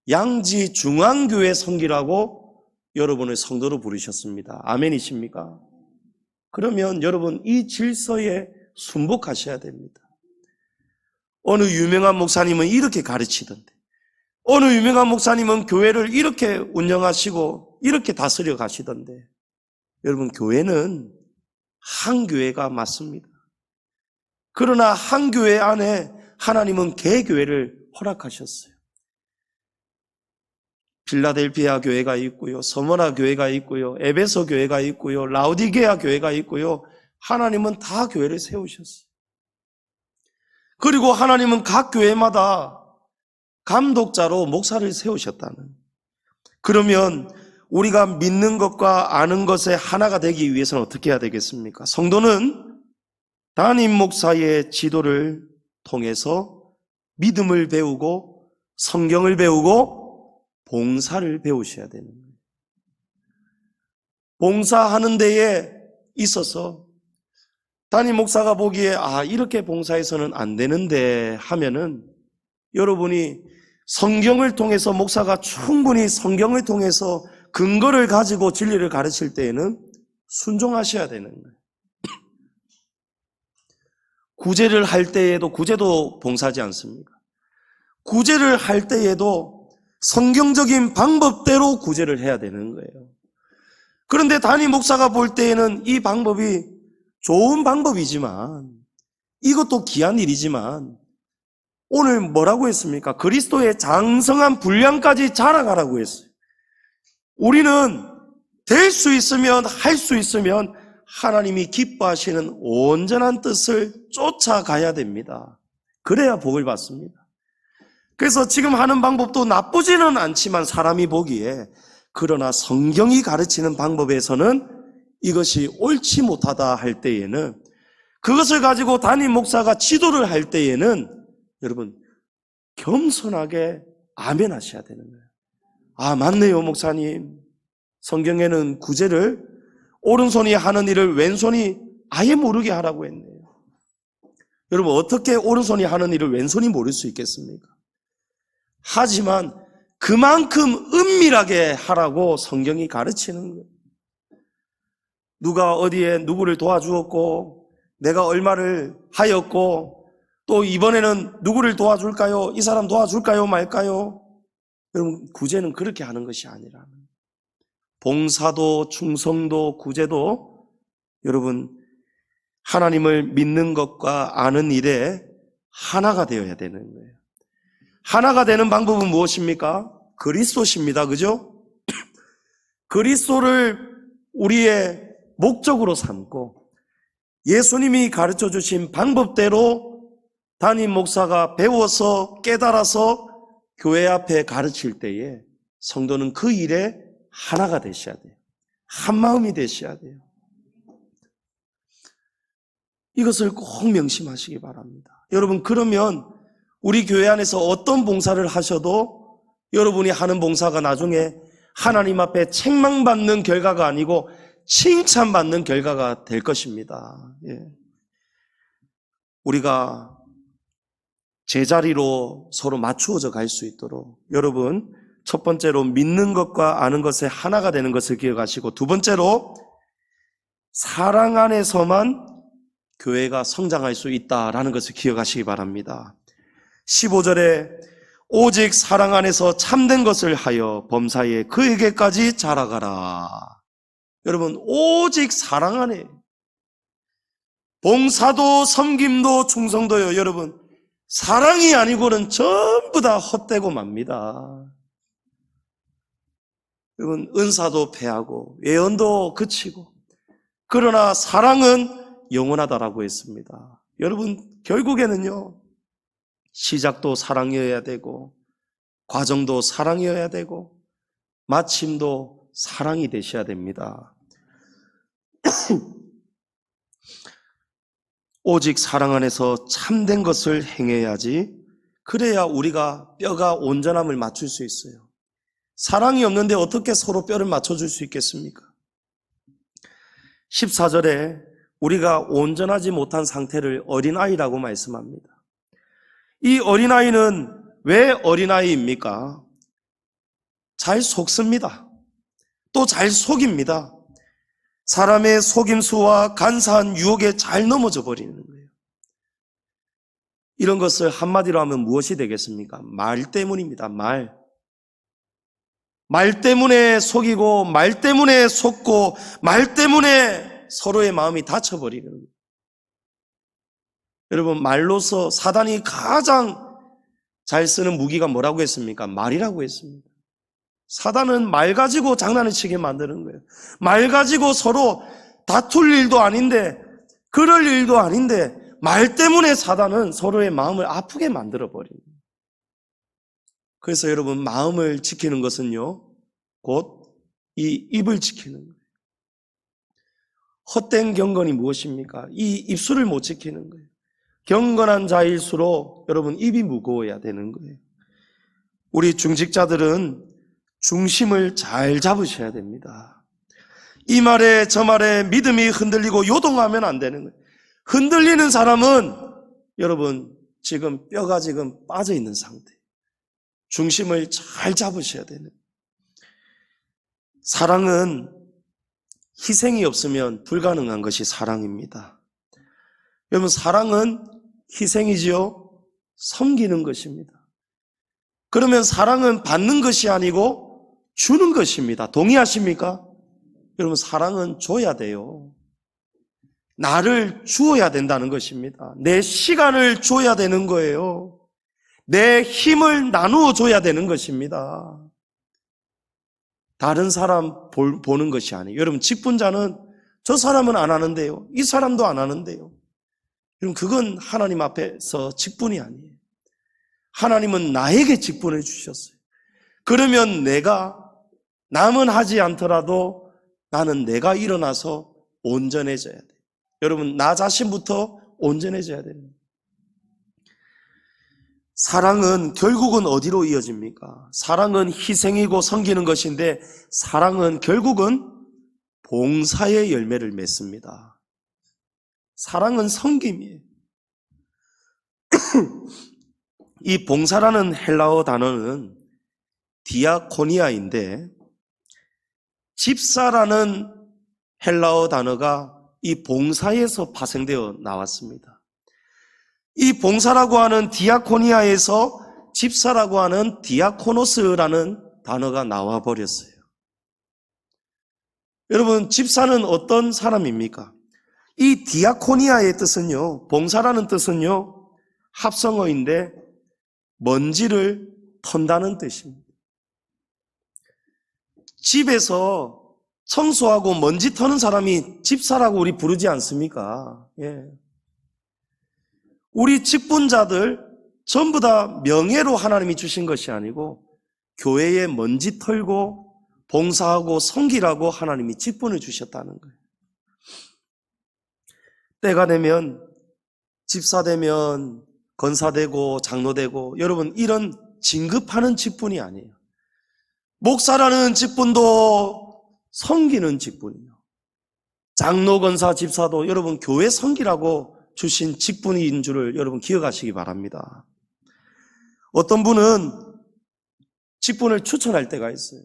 양지중앙교회 섬기라고 여러분을 성도로 부르셨습니다. 아멘이십니까? 그러면 여러분 이 질서에 순복하셔야 됩니다. 어느 유명한 목사님은 이렇게 가르치던데 어느 유명한 목사님은 교회를 이렇게 운영하시고 이렇게 다스려 가시던데 여러분 교회는 한 교회가 맞습니다. 그러나 한 교회 안에 하나님은 개교회를 허락하셨어요. 필라델피아 교회가 있고요, 서머나 교회가 있고요, 에베소 교회가 있고요, 라오디게아 교회가 있고요. 하나님은 다 교회를 세우셨어요. 그리고 하나님은 각 교회마다 감독자로 목사를 세우셨다는. 그러면 우리가 믿는 것과 아는 것에 하나가 되기 위해서는 어떻게 해야 되겠습니까? 성도는 담임 목사의 지도를 통해서 믿음을 배우고 성경을 배우고 봉사를 배우셔야 되는 거예요. 봉사하는 데에 있어서 담임 목사가 보기에 이렇게 봉사해서는 안 되는데 하면은 여러분이 성경을 통해서 목사가 충분히 성경을 통해서 근거를 가지고 진리를 가르칠 때에는 순종하셔야 되는 거예요. 구제를 할 때에도 구제도 봉사하지 않습니까? 구제를 할 때에도 성경적인 방법대로 구제를 해야 되는 거예요. 그런데 담임 목사가 볼 때에는 이 방법이 좋은 방법이지만 이것도 귀한 일이지만 오늘 뭐라고 했습니까? 그리스도의 장성한 분량까지 자라가라고 했어요. 우리는 될 수 있으면, 할 수 있으면 하나님이 기뻐하시는 온전한 뜻을 쫓아가야 됩니다. 그래야 복을 받습니다. 그래서 지금 하는 방법도 나쁘지는 않지만 사람이 보기에, 그러나 성경이 가르치는 방법에서는 이것이 옳지 못하다 할 때에는, 그것을 가지고 담임 목사가 지도를 할 때에는 여러분 겸손하게 아멘 하셔야 되는 거예요. 아, 맞네요 목사님. 성경에는 구제를 오른손이 하는 일을 왼손이 아예 모르게 하라고 했네요. 여러분 어떻게 오른손이 하는 일을 왼손이 모를 수 있겠습니까? 하지만 그만큼 은밀하게 하라고 성경이 가르치는 거예요. 누가 어디에 누구를 도와주었고, 내가 얼마를 하였고, 또 이번에는 누구를 도와줄까요? 이 사람 도와줄까요? 말까요? 여러분 구제는 그렇게 하는 것이 아니라, 봉사도 충성도 구제도 여러분 하나님을 믿는 것과 아는 일에 하나가 되어야 되는 거예요. 하나가 되는 방법은 무엇입니까? 그리스도십니다. 그죠? 그리스도를 우리의 목적으로 삼고 예수님이 가르쳐 주신 방법대로 담임 목사가 배워서 깨달아서 교회 앞에 가르칠 때에 성도는 그 일에 하나가 되셔야 돼요. 한 마음이 되셔야 돼요. 이것을 꼭 명심하시기 바랍니다. 여러분 그러면 우리 교회 안에서 어떤 봉사를 하셔도 여러분이 하는 봉사가 나중에 하나님 앞에 책망받는 결과가 아니고 칭찬받는 결과가 될 것입니다. 예. 우리가 제자리로 서로 맞추어져 갈 수 있도록 여러분 첫 번째로 믿는 것과 아는 것에 하나가 되는 것을 기억하시고, 두 번째로 사랑 안에서만 교회가 성장할 수 있다라는 것을 기억하시기 바랍니다. 15절에 오직 사랑 안에서 참된 것을 하여 범사에 그에게까지 자라가라. 여러분 오직 사랑 안에 봉사도 섬김도 충성도요. 여러분 사랑이 아니고는 전부 다 헛되고 맙니다. 여러분 은사도 패하고 예언도 그치고, 그러나 사랑은 영원하다라고 했습니다. 여러분 결국에는요 시작도 사랑이어야 되고 과정도 사랑이어야 되고 마침도 사랑이 되셔야 됩니다. 오직 사랑 안에서 참된 것을 행해야지, 그래야 우리가 뼈가 온전함을 맞출 수 있어요. 사랑이 없는데 어떻게 서로 뼈를 맞춰줄 수 있겠습니까? 14절에 우리가 온전하지 못한 상태를 어린아이라고 말씀합니다. 이 어린아이는 왜 어린아이입니까? 잘 속습니다. 또 잘 속입니다. 사람의 속임수와 간사한 유혹에 잘 넘어져 버리는 거예요. 이런 것을 한마디로 하면 무엇이 되겠습니까? 말 때문입니다. 말 때문에 속이고, 말 때문에 속고, 말 때문에 서로의 마음이 다쳐버리는 거예요. 여러분 말로서 사단이 가장 잘 쓰는 무기가 뭐라고 했습니까? 말이라고 했습니다. 사단은 말 가지고 장난을 치게 만드는 거예요. 말 가지고 서로 다툴 일도 아닌데, 그럴 일도 아닌데 말 때문에 사단은 서로의 마음을 아프게 만들어버립니다. 그래서 여러분 마음을 지키는 것은요 곧 이 입을 지키는 거예요. 헛된 경건이 무엇입니까? 이 입술을 못 지키는 거예요. 경건한 자일수록 여러분 입이 무거워야 되는 거예요. 우리 중직자들은 중심을 잘 잡으셔야 됩니다. 이 말에 저 말에 믿음이 흔들리고 요동하면 안 되는 거예요. 흔들리는 사람은 여러분 지금 뼈가 지금 빠져 있는 상태. 중심을 잘 잡으셔야 되는 거예요. 사랑은 희생이 없으면 불가능한 것이 사랑입니다. 여러분 사랑은 희생이지요, 섬기는 것입니다. 그러면 사랑은 받는 것이 아니고 주는 것입니다. 동의하십니까? 여러분 사랑은 줘야 돼요. 나를 주어야 된다는 것입니다. 내 시간을 줘야 되는 거예요. 내 힘을 나누어 줘야 되는 것입니다. 다른 사람 보는 것이 아니에요. 여러분, 직분자는 저 사람은 안 하는데요, 이 사람도 안 하는데요, 여러분, 그건 하나님 앞에서 직분이 아니에요. 하나님은 나에게 직분을 주셨어요. 그러면 남은 하지 않더라도 나는 내가 일어나서 온전해져야 돼요. 여러분, 나 자신부터 온전해져야 됩니다. 사랑은 결국은 어디로 이어집니까? 사랑은 희생이고 섬기는 것인데, 사랑은 결국은 봉사의 열매를 맺습니다. 사랑은 섬김이에요. 이 봉사라는 헬라어 단어는 디아코니아인데, 집사라는 헬라어 단어가 이 봉사에서 파생되어 나왔습니다. 이 봉사라고 하는 디아코니아에서 집사라고 하는 디아코노스라는 단어가 나와 버렸어요. 여러분, 집사는 어떤 사람입니까? 이 디아코니아의 뜻은요, 봉사라는 뜻은요, 합성어인데 먼지를 턴다는 뜻입니다. 집에서 청소하고 먼지 터는 사람이 집사라고 우리 부르지 않습니까? 예. 우리 직분자들 전부 다 명예로 하나님이 주신 것이 아니고 교회에 먼지 털고 봉사하고 섬기라고 하나님이 직분을 주셨다는 거예요. 때가 되면 집사 되면 권사 되고 장로 되고, 여러분, 이런 진급하는 직분이 아니에요. 목사라는 직분도 섬기는 직분이에요. 장로, 권사, 집사도 여러분 교회 섬기라고 주신 직분인 줄을 여러분 기억하시기 바랍니다. 어떤 분은 직분을 추천할 때가 있어요.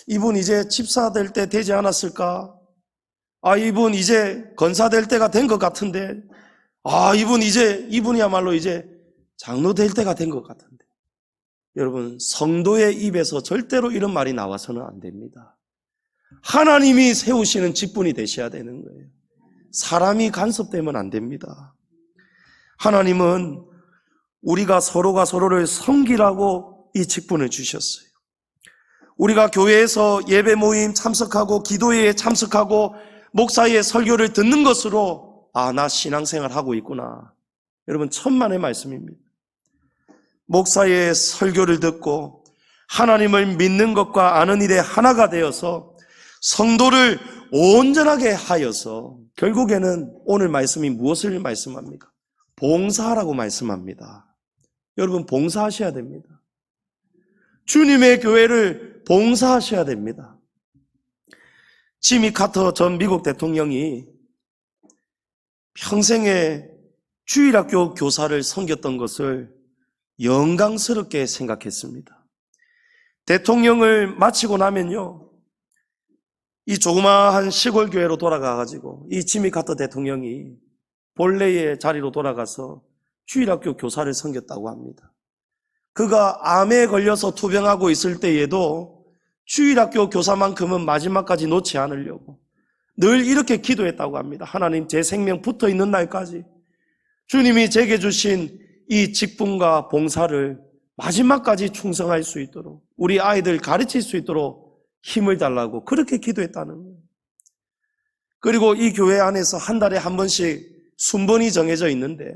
이분 이제 집사 될 때 되지 않았을까? 이분 이제 권사 될 때가 된 것 같은데, 이분이야말로 이제 장로 될 때가 된 것 같은데. 여러분, 성도의 입에서 절대로 이런 말이 나와서는 안 됩니다. 하나님이 세우시는 직분이 되셔야 되는 거예요. 사람이 간섭되면 안 됩니다. 하나님은 우리가 서로가 서로를 섬기라고 이 직분을 주셨어요. 우리가 교회에서 예배 모임 참석하고 기도회에 참석하고 목사의 설교를 듣는 것으로 나 신앙생활 하고 있구나. 여러분, 천만의 말씀입니다. 목사의 설교를 듣고 하나님을 믿는 것과 아는 일에 하나가 되어서 성도를 온전하게 하여서 결국에는 오늘 말씀이 무엇을 말씀합니까? 봉사하라고 말씀합니다. 여러분, 봉사하셔야 됩니다. 주님의 교회를 봉사하셔야 됩니다. 지미 카터 전 미국 대통령이 평생에 주일학교 교사를 섬겼던 것을 영광스럽게 생각했습니다. 대통령을 마치고 나면요, 이 조그마한 시골 교회로 돌아가가지고 이 지미 카터 대통령이 본래의 자리로 돌아가서 주일학교 교사를 섬겼다고 합니다. 그가 암에 걸려서 투병하고 있을 때에도 주일학교 교사만큼은 마지막까지 놓지 않으려고 늘 이렇게 기도했다고 합니다. 하나님, 제 생명 붙어 있는 날까지 주님이 제게 주신 이 직분과 봉사를 마지막까지 충성할 수 있도록, 우리 아이들 가르칠 수 있도록 힘을 달라고 그렇게 기도했다는 거예요. 그리고 이 교회 안에서 한 달에 한 번씩 순번이 정해져 있는데,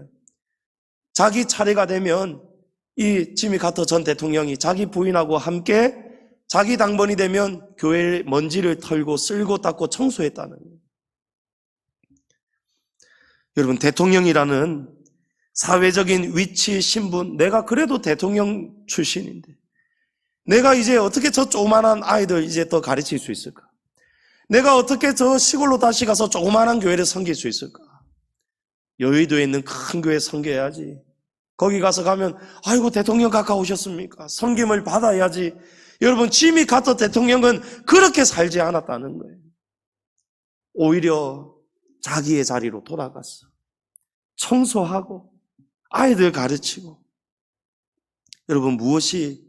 자기 차례가 되면 이 지미 카터 전 대통령이 자기 부인하고 함께 자기 당번이 되면 교회의 먼지를 털고 쓸고 닦고 청소했다는 거예요. 여러분, 대통령이라는 사회적인 위치, 신분, 내가 그래도 대통령 출신인데 내가 이제 어떻게 저 조그만한 아이들 이제 더 가르칠 수 있을까? 내가 어떻게 저 시골로 다시 가서 조그만한 교회를 섬길 수 있을까? 여의도에 있는 큰 교회 섬겨야지. 거기 가서 가면 아이고 대통령 가까우셨습니까? 섬김을 받아야지. 여러분, 지미 카터 대통령은 그렇게 살지 않았다는 거예요. 오히려 자기의 자리로 돌아갔어. 청소하고 아이들 가르치고. 여러분, 무엇이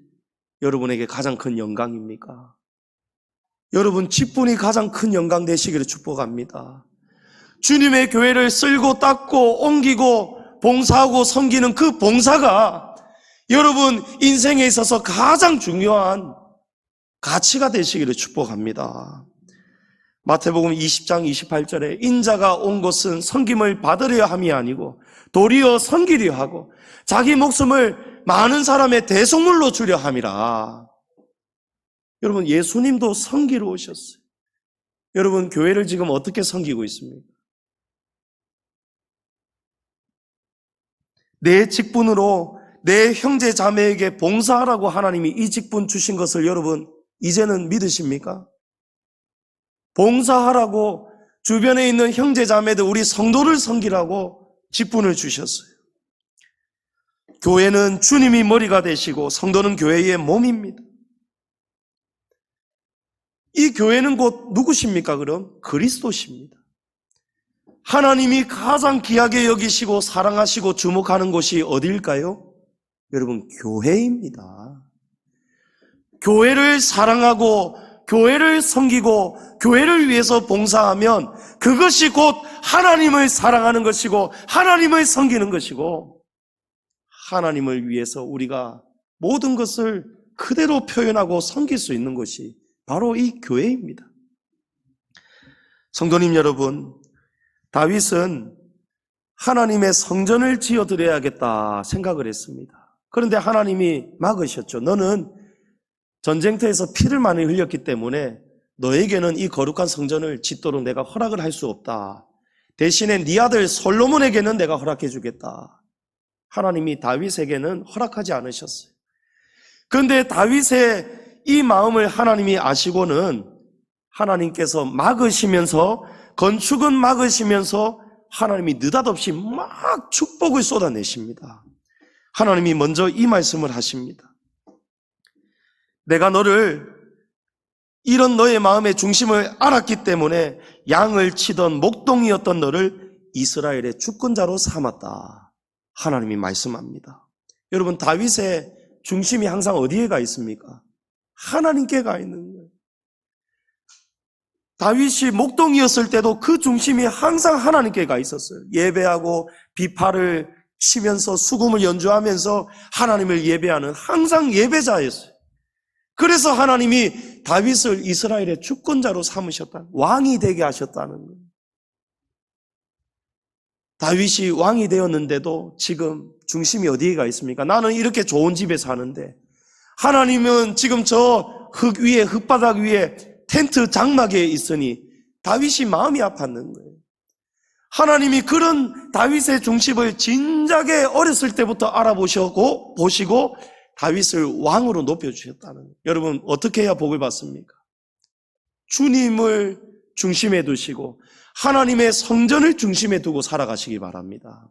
여러분에게 가장 큰 영광입니까? 여러분, 직분이 가장 큰 영광 되시기를 축복합니다. 주님의 교회를 쓸고 닦고 옮기고 봉사하고 섬기는 그 봉사가 여러분 인생에 있어서 가장 중요한 가치가 되시기를 축복합니다. 마태복음 20장 28절에 인자가 온 것은 섬김을 받으려 함이 아니고 도리어 섬기려 하고 자기 목숨을 많은 사람의 대속물로 주려 함이라. 여러분 예수님도 섬기러 오셨어요. 여러분 교회를 지금 어떻게 섬기고 있습니까? 내 직분으로 내 형제 자매에게 봉사하라고 하나님이 이 직분 주신 것을 여러분 이제는 믿으십니까? 봉사하라고 주변에 있는 형제 자매들 우리 성도를 섬기라고 직분을 주셨어요. 교회는 주님이 머리가 되시고 성도는 교회의 몸입니다. 이 교회는 곧 누구십니까? 그럼 그리스도십니다. 하나님이 가장 귀하게 여기시고 사랑하시고 주목하는 곳이 어디일까요? 여러분 교회입니다. 교회를 사랑하고 교회를 섬기고 교회를 위해서 봉사하면 그것이 곧 하나님을 사랑하는 것이고 하나님을 섬기는 것이고 하나님을 위해서 우리가 모든 것을 그대로 표현하고 섬길 수 있는 것이 바로 이 교회입니다. 성도님 여러분, 다윗은 하나님의 성전을 지어드려야겠다 생각을 했습니다. 그런데 하나님이 막으셨죠. 너는 전쟁터에서 피를 많이 흘렸기 때문에 너에게는 이 거룩한 성전을 짓도록 내가 허락을 할 수 없다. 대신에 네 아들 솔로몬에게는 내가 허락해 주겠다. 하나님이 다윗에게는 허락하지 않으셨어요. 그런데 다윗의 이 마음을 하나님이 아시고는 하나님께서 막으시면서 건축은 막으시면서 하나님이 느닷없이 막 축복을 쏟아내십니다. 하나님이 먼저 이 말씀을 하십니다. 내가 너를 이런 너의 마음의 중심을 알았기 때문에 양을 치던 목동이었던 너를 이스라엘의 주권자로 삼았다. 하나님이 말씀합니다. 여러분 다윗의 중심이 항상 어디에 가 있습니까? 하나님께 가 있는 거예요. 다윗이 목동이었을 때도 그 중심이 항상 하나님께 가 있었어요. 예배하고 비파를 치면서 수금을 연주하면서 하나님을 예배하는 항상 예배자였어요. 그래서 하나님이 다윗을 이스라엘의 주권자로 삼으셨다. 왕이 되게 하셨다는 거예요. 다윗이 왕이 되었는데도 지금 중심이 어디에 가 있습니까? 나는 이렇게 좋은 집에 사는데 하나님은 지금 저 흙 위에 흙바닥 위에 텐트 장막에 있으니 다윗이 마음이 아팠는 거예요. 하나님이 그런 다윗의 중심을 진작에 어렸을 때부터 알아보시고 보시고 다윗을 왕으로 높여주셨다는 거예요. 여러분 어떻게 해야 복을 받습니까? 주님을 중심에 두시고 하나님의 성전을 중심에 두고 살아가시기 바랍니다.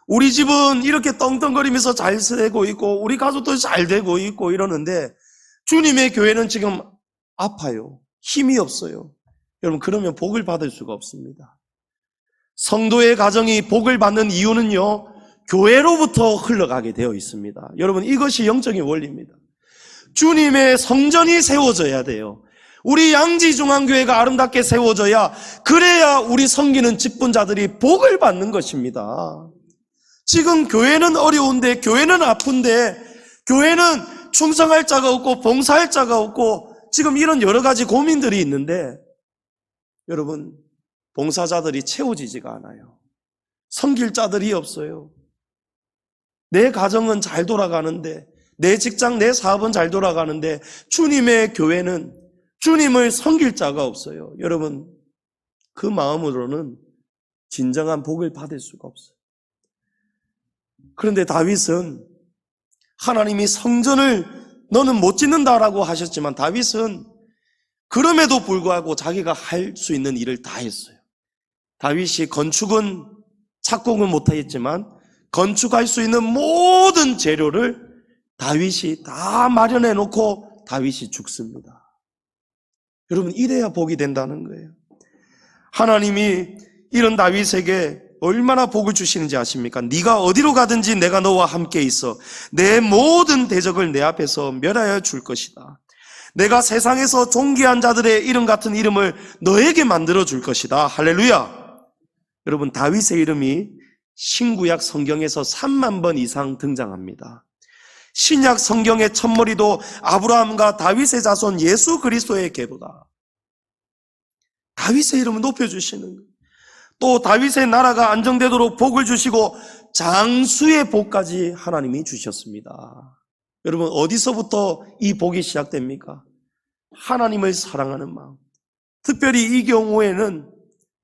우리 집은 이렇게 떵떵거리면서 잘 되고 있고 우리 가족도 잘 되고 있고 이러는데 주님의 교회는 지금 아파요. 힘이 없어요. 여러분 그러면 복을 받을 수가 없습니다. 성도의 가정이 복을 받는 이유는요, 교회로부터 흘러가게 되어 있습니다. 여러분 이것이 영적인 원리입니다. 주님의 성전이 세워져야 돼요. 우리 양지중앙교회가 아름답게 세워져야 그래야 우리 섬기는 직분자들이 복을 받는 것입니다. 지금 교회는 어려운데 교회는 아픈데 교회는 충성할 자가 없고 봉사할 자가 없고 지금 이런 여러 가지 고민들이 있는데 여러분 봉사자들이 채워지지가 않아요. 섬길 자들이 없어요. 내 가정은 잘 돌아가는데 내 직장 내 사업은 잘 돌아가는데 주님의 교회는 주님을 섬길 자가 없어요. 여러분 그 마음으로는 진정한 복을 받을 수가 없어요. 그런데 다윗은 하나님이 성전을 너는 못 짓는다라고 하셨지만 다윗은 그럼에도 불구하고 자기가 할 수 있는 일을 다 했어요. 다윗이 건축은 착공은 못했지만 건축할 수 있는 모든 재료를 다윗이 다 마련해 놓고 다윗이 죽습니다. 여러분 이래야 복이 된다는 거예요. 하나님이 이런 다윗에게 얼마나 복을 주시는지 아십니까? 네가 어디로 가든지 내가 너와 함께 있어 내 모든 대적을 내 앞에서 멸하여 줄 것이다. 내가 세상에서 존귀한 자들의 이름 같은 이름을 너에게 만들어 줄 것이다. 할렐루야. 여러분 다윗의 이름이 신구약 성경에서 3만 번 이상 등장합니다. 신약 성경의 첫머리도 아브라함과 다윗의 자손 예수 그리스도의 계보다. 다윗의 이름을 높여주시는 거예요. 또 다윗의 나라가 안정되도록 복을 주시고 장수의 복까지 하나님이 주셨습니다. 여러분, 어디서부터 이 복이 시작됩니까? 하나님을 사랑하는 마음. 특별히 이 경우에는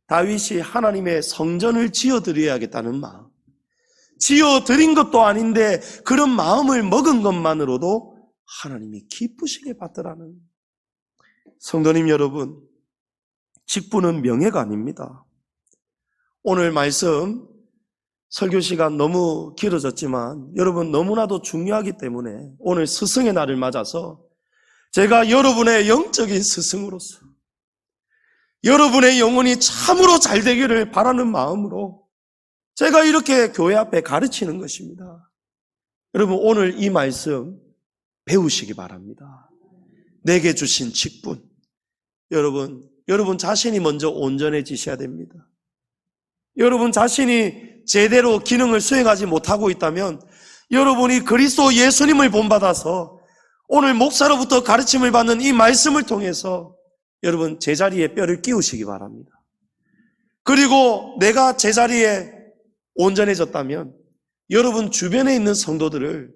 다윗이 하나님의 성전을 지어드려야겠다는 마음. 지어드린 것도 아닌데 그런 마음을 먹은 것만으로도 하나님이 기쁘시게 받더라는. 성도님 여러분, 직분은 명예가 아닙니다. 오늘 말씀 설교 시간 너무 길어졌지만 여러분 너무나도 중요하기 때문에 오늘 스승의 날을 맞아서 제가 여러분의 영적인 스승으로서 여러분의 영혼이 참으로 잘 되기를 바라는 마음으로 제가 이렇게 교회 앞에 가르치는 것입니다. 여러분 오늘 이 말씀 배우시기 바랍니다. 내게 주신 직분. 여러분 자신이 먼저 온전해지셔야 됩니다. 여러분 자신이 제대로 기능을 수행하지 못하고 있다면 여러분이 그리스도 예수님을 본받아서 오늘 목사로부터 가르침을 받는 이 말씀을 통해서 여러분 제자리에 뼈를 끼우시기 바랍니다. 그리고 내가 제자리에 온전해졌다면 여러분 주변에 있는 성도들을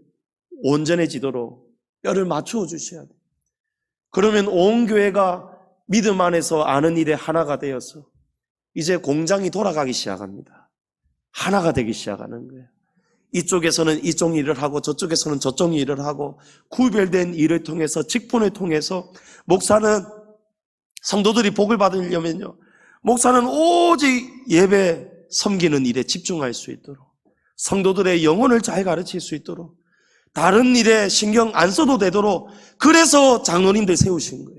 온전해지도록 뼈를 맞추어 주셔야 돼요. 그러면 온 교회가 믿음 안에서 아는 일에 하나가 되어서 이제 공장이 돌아가기 시작합니다. 하나가 되기 시작하는 거예요. 이쪽에서는 이쪽 일을 하고 저쪽에서는 저쪽 일을 하고 구별된 일을 통해서 직분을 통해서 목사는 성도들이 복을 받으려면요. 목사는 오직 예배 섬기는 일에 집중할 수 있도록 성도들의 영혼을 잘 가르칠 수 있도록 다른 일에 신경 안 써도 되도록 그래서 장로님들 세우신 거예요.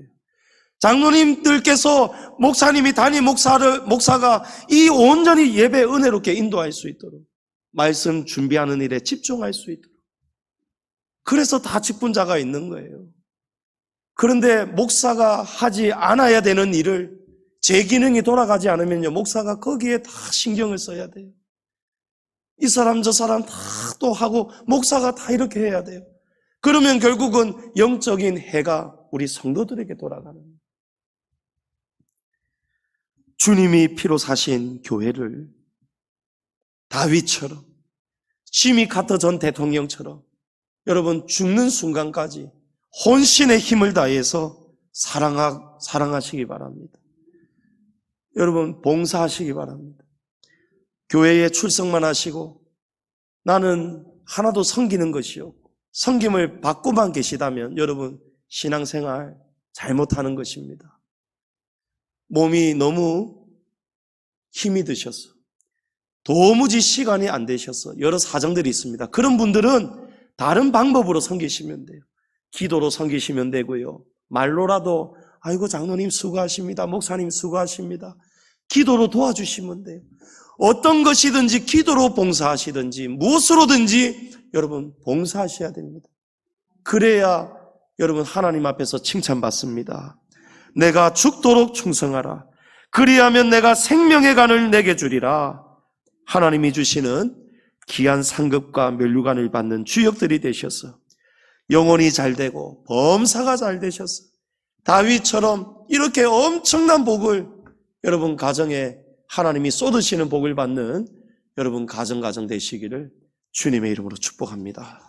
장로님들께서 목사님이 담임 목사가 이 온전히 예배 은혜롭게 인도할 수 있도록 말씀 준비하는 일에 집중할 수 있도록 그래서 다 직분자가 있는 거예요. 그런데 목사가 하지 않아야 되는 일을 제 기능이 돌아가지 않으면요 목사가 거기에 다 신경을 써야 돼요. 이 사람 저 사람 다 또 하고 목사가 다 이렇게 해야 돼요. 그러면 결국은 영적인 해가 우리 성도들에게 돌아가는 거예요. 주님이 피로 사신 교회를 다윗처럼 지미 카터 전 대통령처럼 여러분 죽는 순간까지 혼신의 힘을 다해서 사랑하시기 바랍니다. 여러분 봉사하시기 바랍니다. 교회에 출석만 하시고 나는 하나도 섬기는 것이 없고 섬김을 받고만 계시다면 여러분 신앙생활 잘못하는 것입니다. 몸이 너무 힘이 드셔서 도무지 시간이 안 되셔서 여러 사정들이 있습니다. 그런 분들은 다른 방법으로 섬기시면 돼요. 기도로 섬기시면 되고요. 말로라도 아이고 장로님 수고하십니다. 목사님 수고하십니다. 기도로 도와주시면 돼요. 어떤 것이든지 기도로 봉사하시든지 무엇으로든지 여러분 봉사하셔야 됩니다. 그래야 여러분 하나님 앞에서 칭찬받습니다. 내가 죽도록 충성하라. 그리하면 내가 생명의 간을 내게 주리라. 하나님이 주시는 귀한 상급과 면류관을 받는 주역들이 되셔서 영혼이 잘 되고 범사가 잘 되셔서 다윗처럼 이렇게 엄청난 복을 여러분 가정에 하나님이 쏟으시는 복을 받는 여러분 가정 되시기를 주님의 이름으로 축복합니다.